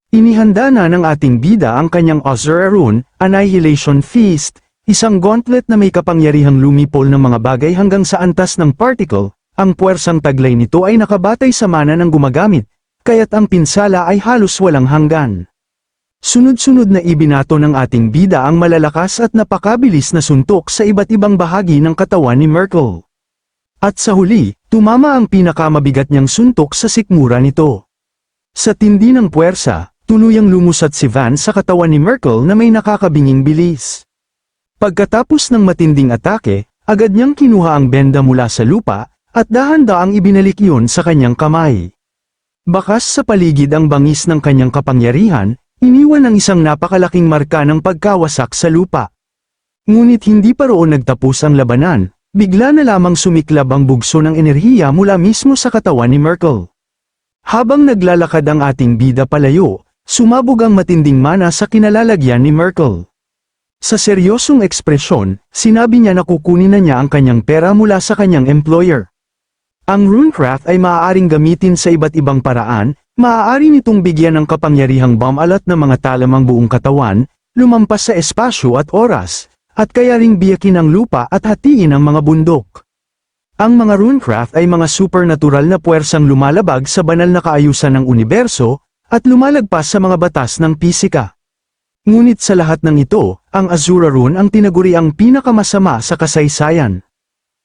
Inihanda na ng ating bida ang kanyang Azure Rune, Annihilation Feast, isang gauntlet na may kapangyarihang lumipol ng mga bagay hanggang sa antas ng particle. Ang puwersang taglay nito ay nakabatay sa mana ng gumagamit, kaya't ang pinsala ay halos walang hanggan. Sunod-sunod na ibinato ng ating bida ang malalakas at napakabilis na suntok sa iba't ibang bahagi ng katawan ni Merkel. At sa huli, tumama ang pinakamabigat niyang suntok sa sikmura nito. Sa tindi ng puwersa, tuluyang lumusat si Van sa katawan ni Merkel na may nakakabinging bilis. Pagkatapos ng matinding atake, agad niyang kinuha ang benda mula sa lupa, at dahan-daang ibinalik iyon sa kanyang kamay. Bakas sa paligid ang bangis ng kanyang kapangyarihan, iniwan ang isang napakalaking marka ng pagkawasak sa lupa. Ngunit hindi pa roon nagtapos ang labanan, bigla na lamang sumiklab ang bugso ng enerhiya mula mismo sa katawan ni Merkel. Habang naglalakad ang ating bida palayo, sumabog ang matinding mana sa kinalalagyan ni Merkel. Sa seryosong ekspresyon, sinabi niya na kukunin na niya ang kanyang pera mula sa kanyang employer. Ang runecraft ay maaaring gamitin sa iba't ibang paraan, maaari nitong bigyan ng kapangyarihang bumalat ng mga talamang buong katawan, lumampas sa espasyo at oras, at kaya ring biyakin ang lupa at hatiin ang mga bundok. Ang mga runecraft ay mga supernatural na puwersang lumalabag sa banal na kaayusan ng universo, at lumalagpas sa mga batas ng pisika. Ngunit sa lahat ng ito, ang Azure Rune ang tinaguriang pinakamasama sa kasaysayan.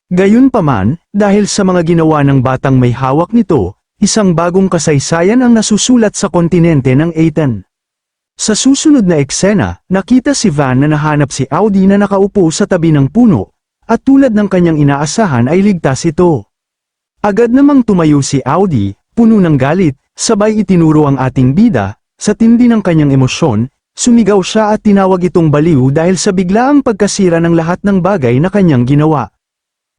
Gayunpaman, dahil sa mga ginawa ng batang may hawak nito, isang bagong kasaysayan ang nasusulat sa kontinente ng Aten. Sa susunod na eksena, nakita si Van na nahanap si Audi na nakaupo sa tabi ng puno, at tulad ng kanyang inaasahan ay ligtas ito. Agad namang tumayo si Audi, puno ng galit, sabay itinuro ang ating bida, sa tindi ng kanyang emosyon, sumigaw siya at tinawag itong baliw dahil sa biglaang pagkasira ng lahat ng bagay na kanyang ginawa.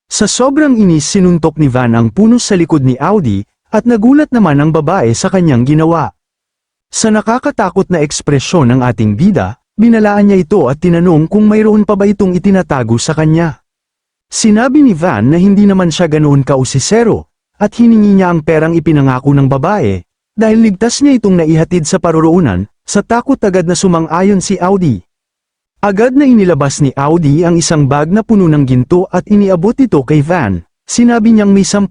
Sa sobrang inis sinuntok ni Van ang puno sa likod ni Audi, at nagulat naman ang babae sa kanyang ginawa. Sa nakakatakot na ekspresyon ng ating bida, binalaan niya ito at tinanong kung mayroon pa ba itong itinatago sa kanya. Sinabi ni Van na hindi naman siya ganoon kausisero, at hiningi niya ang perang ipinangako ng babae, dahil ligtas niya itong naihatid sa paroroonan, sa takot agad na sumang-ayon si Audi. Agad na inilabas ni Audi ang isang bag na puno ng ginto at iniabot ito kay Van, sinabi niyang may 10,000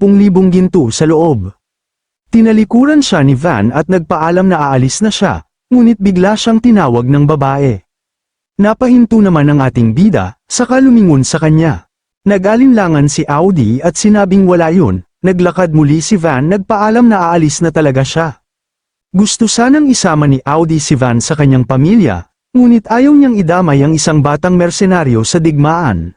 ginto sa loob. Tinalikuran siya ni Van at nagpaalam na aalis na siya, ngunit bigla siyang tinawag ng babae. Napahinto naman ang ating bida, saka lumingon sa kanya. Nag-alinlangan si Audi at sinabing wala yun, naglakad muli si Van nagpaalam na aalis na talaga siya. Gusto sanang isama ni Audi si Van sa kanyang pamilya, ngunit ayaw niyang idamay ang isang batang mersenaryo sa digmaan.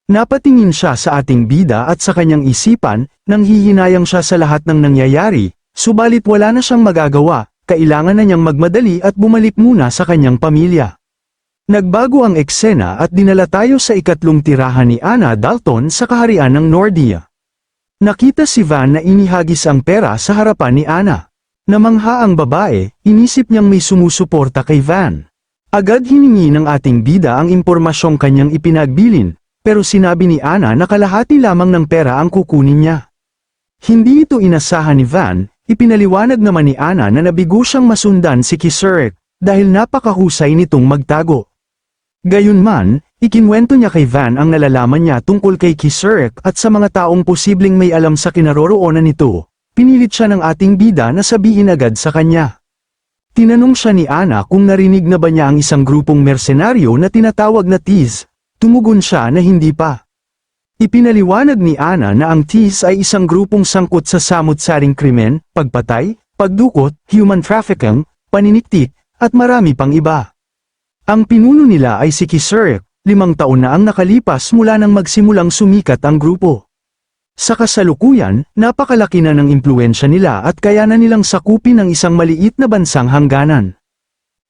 Napatingin siya sa ating bida at sa kanyang isipan, nang hihinayang siya sa lahat ng nangyayari, subalit wala na siyang magagawa, kailangan na niyang magmadali at bumalik muna sa kanyang pamilya. Nagbago ang eksena at dinala tayo sa ikatlong tirahan ni Anna Dalton sa kaharian ng Nordia. Nakita si Van na inihagis ang pera sa harapan ni Anna. Namangha ang babae, inisip niyang may sumusuporta kay Van. Agad hiningi ng ating bida ang impormasyong kanyang ipinagbilin, pero sinabi ni Anna na kalahati lamang ng pera ang kukunin niya. Hindi ito inasahan ni Van, ipinaliwanag naman ni Anna na nabigo siyang masundan si Kisurek, dahil napakahusay nitong magtago. Gayunman, ikinwento niya kay Van ang nalalaman niya tungkol kay Kisurek at sa mga taong posibleng may alam sa kinaroroonan nito. Pinilit siya ng ating bida na sabihin agad sa kanya. Tinanong siya ni Anna kung narinig na ba niya ang isang grupong mersenaryo na tinatawag na Thieves. Tumugon siya na hindi pa. Ipinaliwanag ni Anna na ang Thieves ay isang grupong sangkot sa samut-saring krimen, pagpatay, pagdukot, human trafficking, paniniktik, at marami pang iba. Ang pinuno nila ay si Kisurek, 5 taon na ang nakalipas mula nang magsimulang sumikat ang grupo. Sa kasalukuyan, napakalaki na ng impluwensya nila at kaya na nilang sakupin ang isang maliit na bansang hangganan.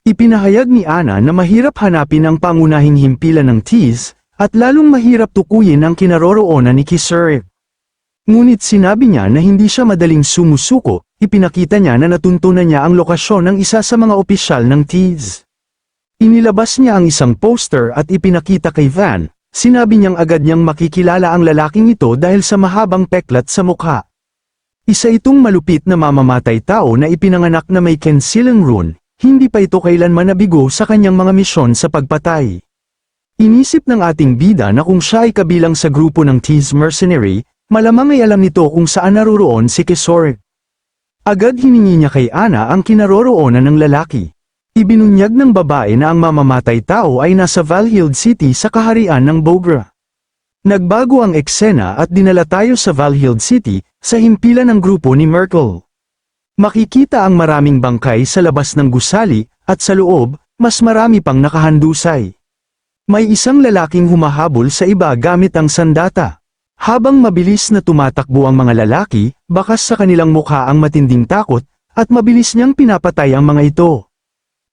Ipinahayag ni Anna na mahirap hanapin ang pangunahing himpilan ng Thieves, at lalong mahirap tukuyin ang kinaroroonan ni Kisurek. Ngunit sinabi niya na hindi siya madaling sumusuko, ipinakita niya na natuntunan niya ang lokasyon ng isa sa mga opisyal ng Thieves. Inilabas niya ang isang poster at ipinakita kay Van. Sinabi niyang agad niyang makikilala ang lalaking ito dahil sa mahabang peklat sa mukha. Isa itong malupit na mamamatay tao na ipinanganak na may Kensilang rune, hindi pa ito kailanman nabigo sa kanyang mga misyon sa pagpatay. Inisip ng ating bida na kung siya ay kabilang sa grupo ng Thieves Mercenary, malamang ay alam nito kung saan naroroon si Kisurek. Agad hiningi niya kay Anna ang kinaroroonan ng lalaki. Ibinunyag ng babae na ang mamamatay tao ay nasa Valhild City sa kaharian ng Bogra. Nagbago ang eksena at dinala tayo sa Valhild City, sa himpilan ng grupo ni Merkel. Makikita ang maraming bangkay sa labas ng gusali, at sa loob, mas marami pang nakahandusay. May isang lalaking humahabol sa iba gamit ang sandata. Habang mabilis na tumatakbo ang mga lalaki, bakas sa kanilang mukha ang matinding takot, at mabilis niyang pinapatay ang mga ito.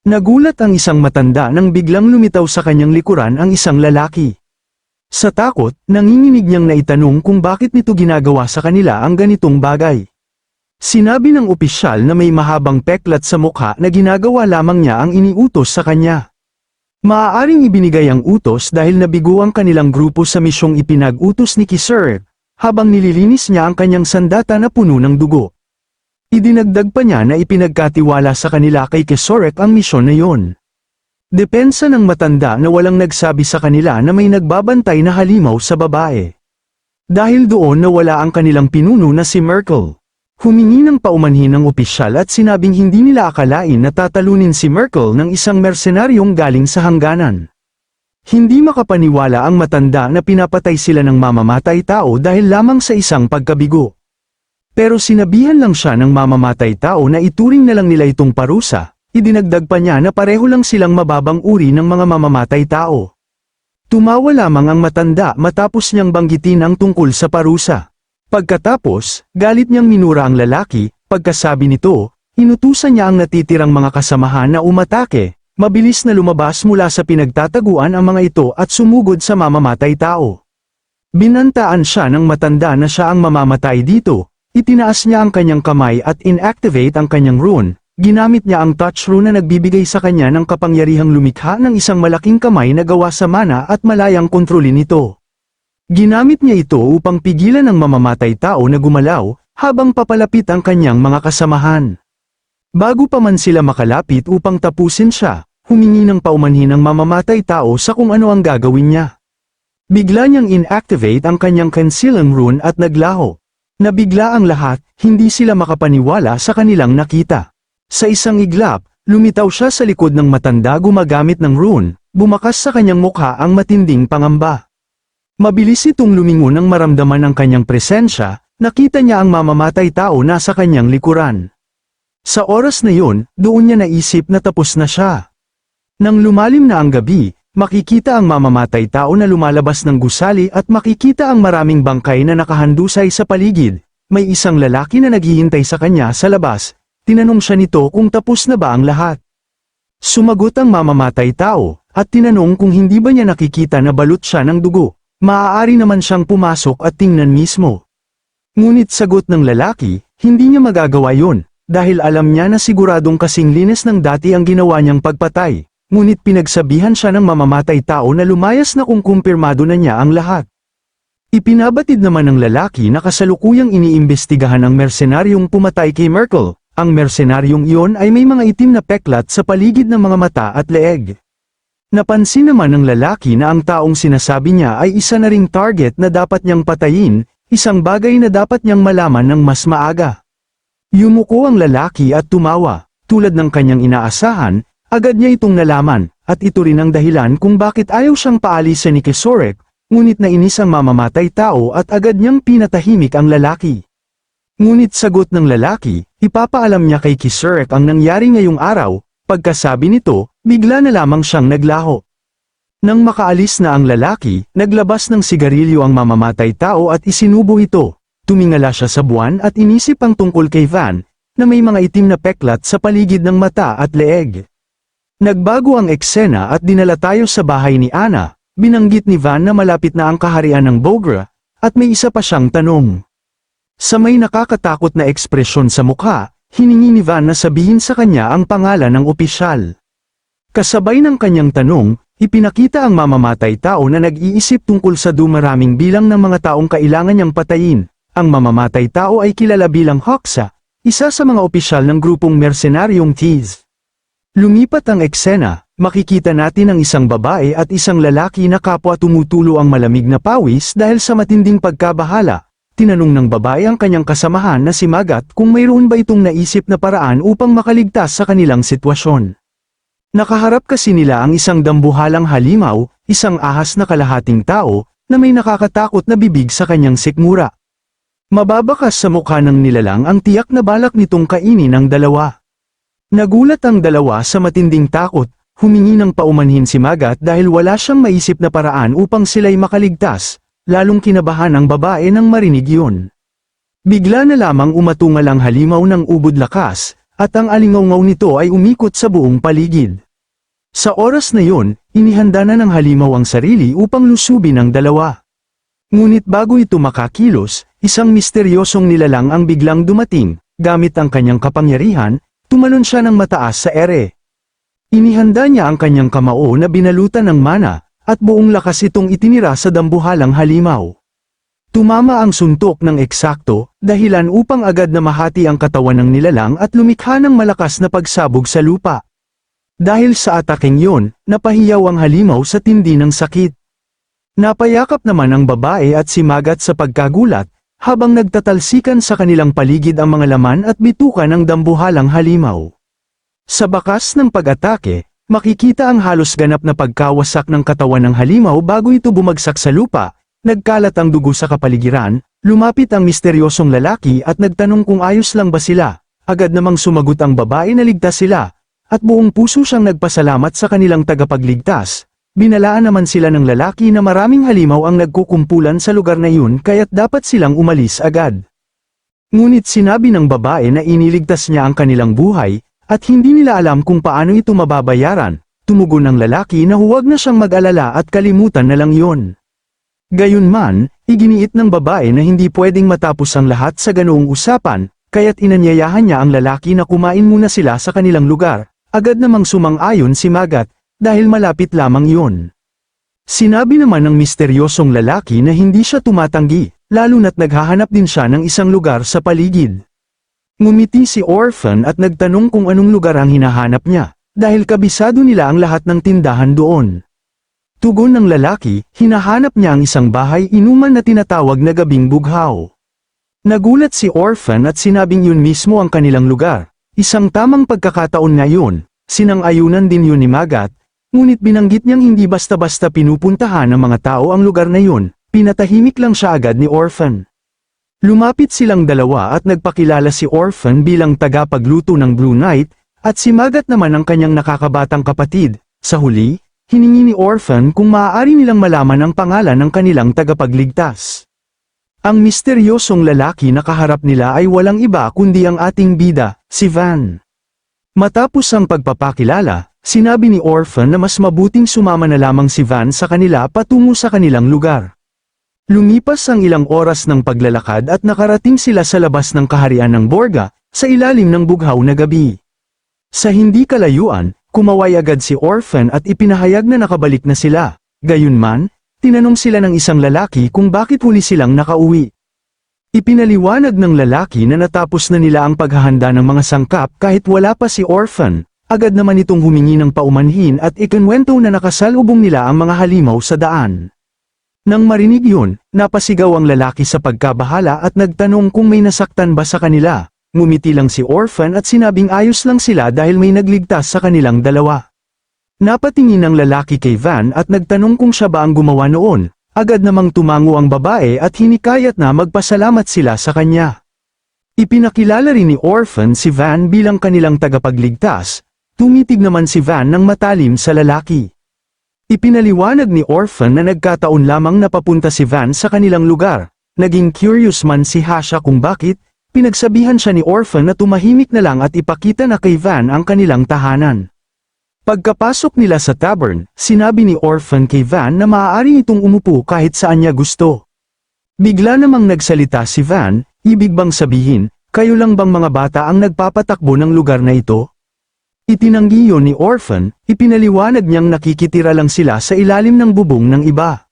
Nagulat ang isang matanda nang biglang lumitaw sa kanyang likuran ang isang lalaki. Sa takot, nanginginig niyang naitanong kung bakit nito ginagawa sa kanila ang ganitong bagay. Sinabi ng opisyal na may mahabang peklat sa mukha na ginagawa lamang niya ang iniutos sa kanya. Maaaring ibinigay ang utos dahil nabigo ang kanilang grupo sa misyong ipinag-utos ni Kisurek, habang nililinis niya ang kanyang sandata na puno ng dugo. Idinagdag pa niya na ipinagkatiwala sa kanila kay Kisurek ang misyon na yon. Depensa ng matanda na walang nagsabi sa kanila na may nagbabantay na halimaw sa babae. Dahil doon nawala ang kanilang pinuno na si Merkel. Humingi ng paumanhin ng opisyal at sinabing hindi nila akalain na tatalunin si Merkel ng isang mersenaryong galing sa hangganan. Hindi makapaniwala ang matanda na pinapatay sila ng mamamatay tao dahil lamang sa isang pagkabigo. Pero sinabihan lang siya ng mamamatay tao na ituring na lang nila itong parusa, idinagdag pa niya na pareho lang silang mababang uri ng mga mamamatay tao. Tumawa lamang ang matanda matapos niyang banggitin ang tungkol sa parusa. Pagkatapos, galit niyang minura ang lalaki, pagkasabi nito, inutusan niya ang natitirang mga kasamahan na umatake, mabilis na lumabas mula sa pinagtataguan ang mga ito at sumugod sa mamamatay tao. Binantaan siya ng matanda na siya ang mamamatay dito. Itinaas niya ang kanyang kamay at inactivate ang kanyang rune, ginamit niya ang touch rune na nagbibigay sa kanya ng kapangyarihang lumikha ng isang malaking kamay na gawa sa mana at malayang kontrolin ito. Ginamit niya ito upang pigilan ang mamamatay tao na gumalaw, habang papalapit ang kanyang mga kasamahan. Bago pa man sila makalapit upang tapusin siya, humingi ng paumanhin ang mamamatay tao sa kung ano ang gagawin niya. Bigla niyang inactivate ang kanyang Kensilang rune at naglaho. Nabigla ang lahat, hindi sila makapaniwala sa kanilang nakita. Sa isang iglap, lumitaw siya sa likod ng matanda gumagamit ng rune, bumakas sa kanyang mukha ang matinding pangamba. Mabilis itong lumingon nang maramdaman ang kanyang presensya, nakita niya ang mamamatay tao nasa kanyang likuran. Sa oras na yun, doon niya naisip na tapos na siya. Nang lumalim na ang gabi, makikita ang mamamatay tao na lumalabas ng gusali at makikita ang maraming bangkay na nakahandusay sa paligid. May isang lalaki na naghihintay sa kanya sa labas, tinanong siya nito kung tapos na ba ang lahat. Sumagot ang mamamatay tao, at tinanong kung hindi ba niya nakikita na balot siya ng dugo. Maaari naman siyang pumasok at tingnan mismo. Ngunit sagot ng lalaki, hindi niya magagawa yon, dahil alam niya na siguradong kasing linis ng dati ang ginawa niyang pagpatay. Ngunit pinagsabihan siya ng mamamatay tao na lumayas na kung kumpirmado na niya ang lahat. Ipinabatid naman ng lalaki na kasalukuyang iniimbestigahan ang mersenaryong pumatay kay Merkel. Ang mersenaryong iyon ay may mga itim na peklat sa paligid ng mga mata at leeg. Napansin naman ng lalaki na ang taong sinasabi niya ay isa na ring target na dapat niyang patayin, isang bagay na dapat niyang malaman ng mas maaga. Yumuko ang lalaki at tumawa, tulad ng kanyang inaasahan. Agad niya itong nalaman, at ito rin ang dahilan kung bakit ayaw siyang paalisin ni Kisorek, ngunit nainis ang mamamatay tao at agad niyang pinatahimik ang lalaki. Ngunit sagot ng lalaki, ipapaalam niya kay Kisorek ang nangyari ngayong araw. Pagkasabi nito, bigla na lamang siyang naglaho. Nang makaalis na ang lalaki, naglabas ng sigarilyo ang mamamatay tao at isinubo ito. Tumingala siya sa buwan at inisip ang tungkol kay Van, na may mga itim na peklat sa paligid ng mata at leeg. Nagbago ang eksena at dinala tayo sa bahay ni Anna. Binanggit ni Van na malapit na ang kaharian ng Bogra, at may isa pa siyang tanong. Sa may nakakatakot na ekspresyon sa mukha, hiningi ni Van na sabihin sa kanya ang pangalan ng opisyal. Kasabay ng kanyang tanong, ipinakita ang mamamatay tao na nag-iisip tungkol sa dumaraming bilang ng mga taong kailangan niyang patayin. Ang mamamatay tao ay kilala bilang Hoxa, isa sa mga opisyal ng grupong mersenaryong Thies. Lumipat ang eksena, makikita natin ang isang babae at isang lalaki na kapwa tumutulo ang malamig na pawis dahil sa matinding pagkabahala. Tinanong ng babae ang kanyang kasamahan na si Magat kung mayroon ba itong naisip na paraan upang makaligtas sa kanilang sitwasyon. Nakaharap kasi nila ang isang dambuhalang halimaw, isang ahas na kalahating tao, na may nakakatakot na bibig sa kanyang sikmura. Mababakas sa mukha ng nilalang ang tiyak na balak nitong kainin ang dalawa. Nagulat ang dalawa sa matinding takot, humingi ng paumanhin si Magat dahil wala siyang maisip na paraan upang sila'y makaligtas, lalong kinabahan ang babae nang marinig yun. Bigla na lamang umatungal ang halimaw ng ubod lakas, at ang alingawngaw nito ay umikot sa buong paligid. Sa oras na yun, inihanda na ng halimaw ang sarili upang lusubin ang dalawa. Ngunit bago ito makakilos, isang misteryosong nilalang ang biglang dumating, gamit ang kanyang kapangyarihan. Tumalon siya ng mataas sa ere. Inihanda niya ang kanyang kamao na binalutan ng mana, at buong lakas itong itinira sa dambuhalang halimaw. Tumama ang suntok ng eksakto, dahilan upang agad na mahati ang katawan ng nilalang at lumikha ng malakas na pagsabog sa lupa. Dahil sa ataking yon, napahiyaw ang halimaw sa tindi ng sakit. Napayakap naman ang babae at si Magat sa pagkagulat, habang nagtatalsikan sa kanilang paligid ang mga laman at bituka ng dambuhalang halimaw. Sa bakas ng pag-atake, makikita ang halos ganap na pagkawasak ng katawan ng halimaw bago ito bumagsak sa lupa, nagkalat ang dugo sa kapaligiran, lumapit ang misteryosong lalaki at nagtanong kung ayos lang ba sila, agad namang sumagot ang babae na ligtas sila, at buong puso siyang nagpasalamat sa kanilang tagapagligtas. Binalaan naman sila ng lalaki na maraming halimaw ang nagkukumpulan sa lugar na yun kaya't dapat silang umalis agad. Ngunit sinabi ng babae na iniligtas niya ang kanilang buhay, at hindi nila alam kung paano ito mababayaran. Tumugon ang lalaki na huwag na siyang mag-alala at kalimutan na lang yon. Gayunman, iginiit ng babae na hindi pwedeng matapos ang lahat sa ganoong usapan, kaya't inanyayahan niya ang lalaki na kumain muna sila sa kanilang lugar. Agad namang sumang-ayon si Magat, dahil malapit lamang yun. Sinabi naman ng misteryosong lalaki na hindi siya tumatanggi, lalo na't naghahanap din siya ng isang lugar sa paligid. Ngumiti si Orphan at nagtanong kung anong lugar ang hinahanap niya, dahil kabisado nila ang lahat ng tindahan doon. Tugon ng lalaki, hinahanap niya ang isang bahay inuman na tinatawag na Gabing Bughaw. Nagulat si Orphan at sinabing yun mismo ang kanilang lugar, isang tamang pagkakataon na yun, sinang-ayunan din yun ni Magat. Ngunit binanggit niyang hindi basta-basta pinupuntahan ng mga tao ang lugar na yun, pinatahimik lang siya agad ni Orphan. Lumapit silang dalawa at nagpakilala si Orphan bilang tagapagluto ng Blue Knight, at si Magat naman ang kanyang nakakabatang kapatid. Sa huli, hiningi ni Orphan kung maaari nilang malaman ang pangalan ng kanilang tagapagligtas. Ang misteryosong lalaki na kaharap nila ay walang iba kundi ang ating bida, si Van. Matapos ang pagpapakilala, sinabi ni Orphan na mas mabuting sumama na lamang si Van sa kanila patungo sa kanilang lugar. Lumipas ang ilang oras ng paglalakad at nakarating sila sa labas ng kaharian ng Borga, sa ilalim ng bughaw na gabi. Sa hindi kalayuan, kumaway agad si Orphan at ipinahayag na nakabalik na sila. Gayunman, tinanong sila ng isang lalaki kung bakit huli silang nakauwi. Ipinaliwanag ng lalaki na natapos na nila ang paghahanda ng mga sangkap kahit wala pa si Orphan. Agad naman itong humingi ng paumanhin at ikinwento na nakasalubong nila ang mga halimaw sa daan. Nang marinig yun, napasigaw ang lalaki sa pagkabahala at nagtanong kung may nasaktan ba sa kanila. Ngumiti lang si Orphan at sinabing ayos lang sila dahil may nagligtas sa kanilang dalawa. Napatingin ang lalaki kay Van at nagtanong kung siya ba ang gumawa noon. Agad namang tumango ang babae at hinikayat na magpasalamat sila sa kanya. Ipinakilala rin ni Orphan si Van bilang kanilang tagapagligtas. Tumitig naman si Van ng matalim sa lalaki. Ipinaliwanag ni Orphan na nagkataon lamang na papunta si Van sa kanilang lugar. Naging curious man si Hasha kung bakit, pinagsabihan siya ni Orphan na tumahimik na lang at ipakita na kay Van ang kanilang tahanan. Pagkapasok nila sa tavern, sinabi ni Orphan kay Van na maaari itong umupo kahit saan niya gusto. Bigla namang nagsalita si Van, ibig bang sabihin, kayo lang bang mga bata ang nagpapatakbo ng lugar na ito? Itinanggi yon ni Orphan, ipinaliwanag niyang nakikitira lang sila sa ilalim ng bubong ng iba.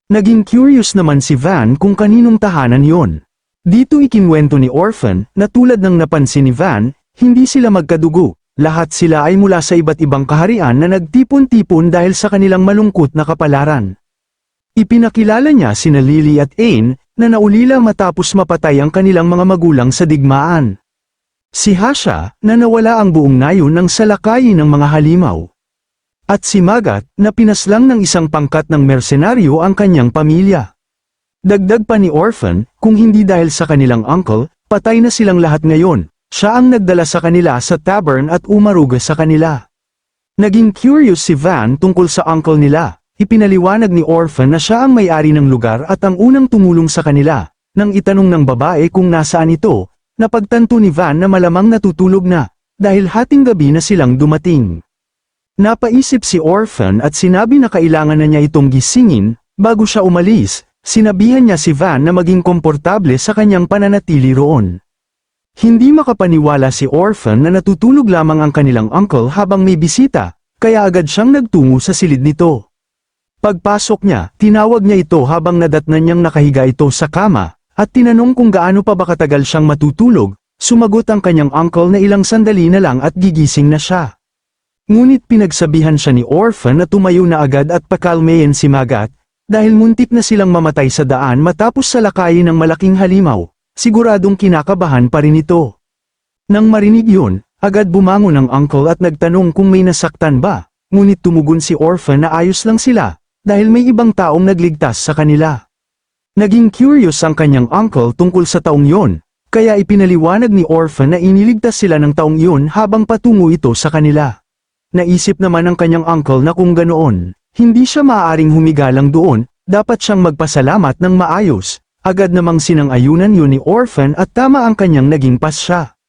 Naging curious naman si Van kung kaninong tahanan yon. Dito ikinwento ni Orphan, na tulad ng napansin ni Van, hindi sila magkadugo, lahat sila ay mula sa iba't ibang kaharian na nagtipon-tipon dahil sa kanilang malungkot na kapalaran. Ipinakilala niya sina Lily at Ain, na naulila matapos mapatay ang kanilang mga magulang sa digmaan. Si Hasha, na nawala ang buong nayon ng salakayin ng mga halimaw. At si Magat, na pinaslang ng isang pangkat ng mersenaryo ang kanyang pamilya. Dagdag pa ni Orphan, kung hindi dahil sa kanilang uncle, patay na silang lahat ngayon. Siya ang nagdala sa kanila sa tavern at umaruga sa kanila. Naging curious si Van tungkol sa uncle nila. Ipinaliwanag ni Orphan na siya ang may-ari ng lugar at ang unang tumulong sa kanila. Nang itanong ng babae kung nasaan ito, napagtanto ni Van na malamang natutulog na, dahil hating gabi na silang dumating. Napaisip si Orphan at sinabi na kailangan na niya itong gisingin. Bago siya umalis, sinabihan niya si Van na maging komportable sa kanyang pananatili roon. Hindi makapaniwala si Orphan na natutulog lamang ang kanilang uncle habang may bisita, kaya agad siyang nagtungo sa silid nito. Pagpasok niya, tinawag niya ito habang nadatnan niyang nakahiga ito sa kama, at tinanong kung gaano pa ba katagal siyang matutulog. Sumagot ang kanyang uncle na ilang sandali na lang at gigising na siya. Ngunit pinagsabihan siya ni Orphan na tumayo na agad at pakalmayin si Magat, dahil muntik na silang mamatay sa daan matapos salakayin ng malaking halimaw. Siguradong kinakabahan pa rin ito. Nang marinig yun, agad bumangon ang uncle at nagtanong kung may nasaktan ba, ngunit tumugon si Orphan na ayos lang sila, dahil may ibang taong nagligtas sa kanila. Naging curious ang kanyang uncle tungkol sa taong yon, kaya ipinaliwanag ni Orphan na iniligtas sila ng taong yon habang patungo ito sa kanila. Naisip naman ng kanyang uncle na kung ganoon, hindi siya maaaring humiga lang doon, dapat siyang magpasalamat ng maayos. Agad namang sinang-ayunan yun ni Orphan at tama ang kanyang naging pasya.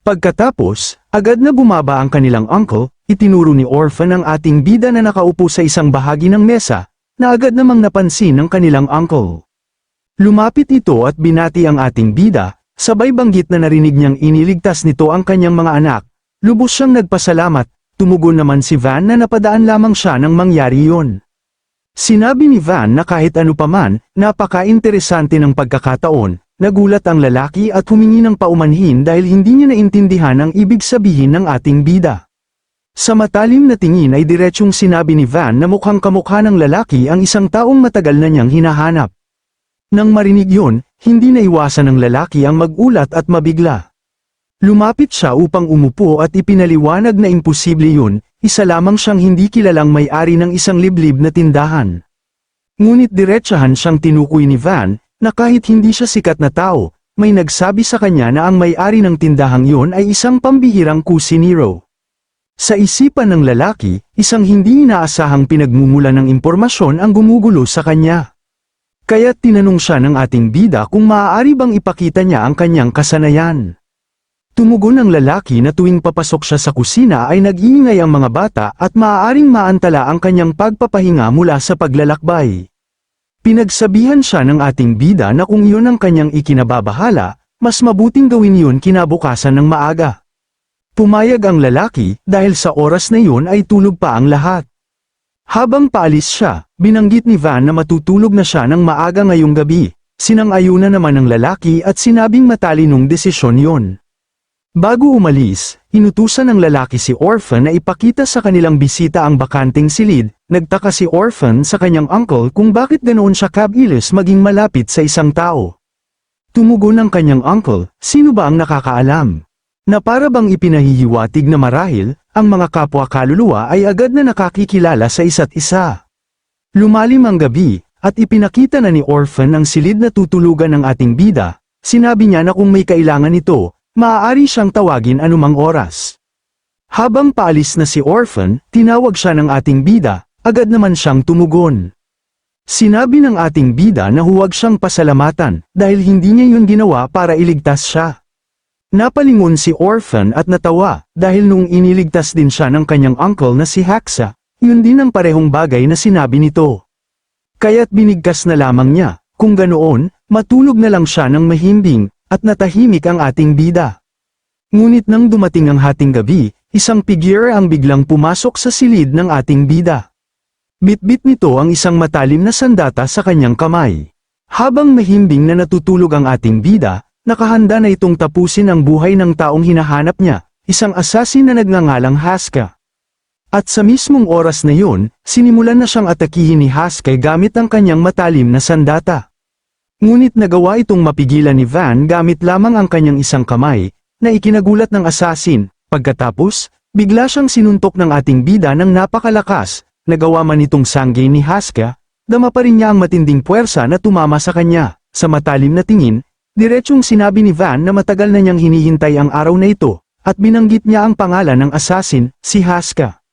Pagkatapos, agad na bumaba ang kanilang uncle, itinuro ni Orphan ang ating bida na nakaupo sa isang bahagi ng mesa, na agad namang napansin ng kanilang uncle. Lumapit ito at binati ang ating bida, sabay banggit na narinig niyang iniligtas nito ang kanyang mga anak. Lubos siyang nagpasalamat, tumugon naman si Van na napadaan lamang siya nang mangyari yon. Sinabi ni Van na kahit ano paman, napaka-interesante ng pagkakataon, nagulat ang lalaki at humingi ng paumanhin dahil hindi niya naintindihan ang ibig sabihin ng ating bida. Sa matalim na tingin ay diretsyong sinabi ni Van na mukhang kamukha ng lalaki ang isang taong matagal na niyang hinahanap. Nang marinig yon, hindi naiwasan ng lalaki ang magulat at mabigla. Lumapit siya upang umupo at ipinaliwanag na imposible yun, isa lamang siyang hindi kilalang may-ari ng isang liblib na tindahan. Ngunit diretsahan siyang tinukoy ni Van, na kahit hindi siya sikat na tao, may nagsabi sa kanya na ang may-ari ng tindahang yon ay isang pambihirang kusinero. Sa isipan ng lalaki, isang hindi inaasahang pinagmumula ng impormasyon ang gumugulo sa kanya. Kaya't tinanong siya ng ating bida kung maaari bang ipakita niya ang kanyang kasanayan. Tumugon ang lalaki na tuwing papasok siya sa kusina ay nag-iingay ang mga bata at maaaring maantala ang kanyang pagpapahinga mula sa paglalakbay. Pinagsabihan siya ng ating bida na kung iyon ang kanyang ikinababahala, mas mabuting gawin yun kinabukasan ng maaga. Pumayag ang lalaki dahil sa oras na yun ay tulog pa ang lahat. Habang paalis siya, binanggit ni Van na matutulog na siya ng maaga ngayong gabi. Sinang-ayunan naman ng lalaki at sinabing matalinong desisyon yun. Bago umalis, inutusan ng lalaki si Orphan na ipakita sa kanilang bisita ang bakanting silid. Nagtaka si Orphan sa kanyang uncle kung bakit ganoon siya kabilis maging malapit sa isang tao. Tumugon ang kanyang uncle, sino ba ang nakakaalam? Na para bang ipinahihiwatig na marahil, ang mga kapwa kaluluwa ay agad na nakakikilala sa isa't isa. Lumalim ang gabi, at ipinakita na ni Orphan ang silid na tutulugan ng ating bida. Sinabi niya na kung may kailangan ito, maaari siyang tawagin anumang oras. Habang paalis na si Orphan, tinawag siya ng ating bida, agad naman siyang tumugon. Sinabi ng ating bida na huwag siyang pasalamatan, dahil hindi niya yun ginawa para iligtas siya. Napalingon si Orphan at natawa, dahil nung iniligtas din siya ng kanyang uncle na si Haxa, yun din ang parehong bagay na sinabi nito. Kaya't binigkas na lamang niya, kung ganoon, matulog na lang siya ng mahimbing, at natahimik ang ating bida. Ngunit nang dumating ang hating gabi, isang figure ang biglang pumasok sa silid ng ating bida. Bitbit nito ang isang matalim na sandata sa kanyang kamay. Habang mahimbing na natutulog ang ating bida, nakahanda na itong tapusin ang buhay ng taong hinahanap niya, isang asasin na nagngangalang Haska. At sa mismong oras na yun, sinimulan na siyang atakihin ni Haska gamit ang kanyang matalim na sandata. Ngunit nagawa itong mapigilan ni Van gamit lamang ang kanyang isang kamay, na ikinagulat ng asasin. Pagkatapos, bigla siyang sinuntok ng ating bida ng napakalakas. Nagawa man itong sanggay ni Haska, dama pa rin niya ang matinding puwersa na tumama sa kanya. Sa matalim na tingin, diretsyong sinabi ni Van na matagal na niyang hinihintay ang araw na ito, at binanggit niya ang pangalan ng asasin, si Haska.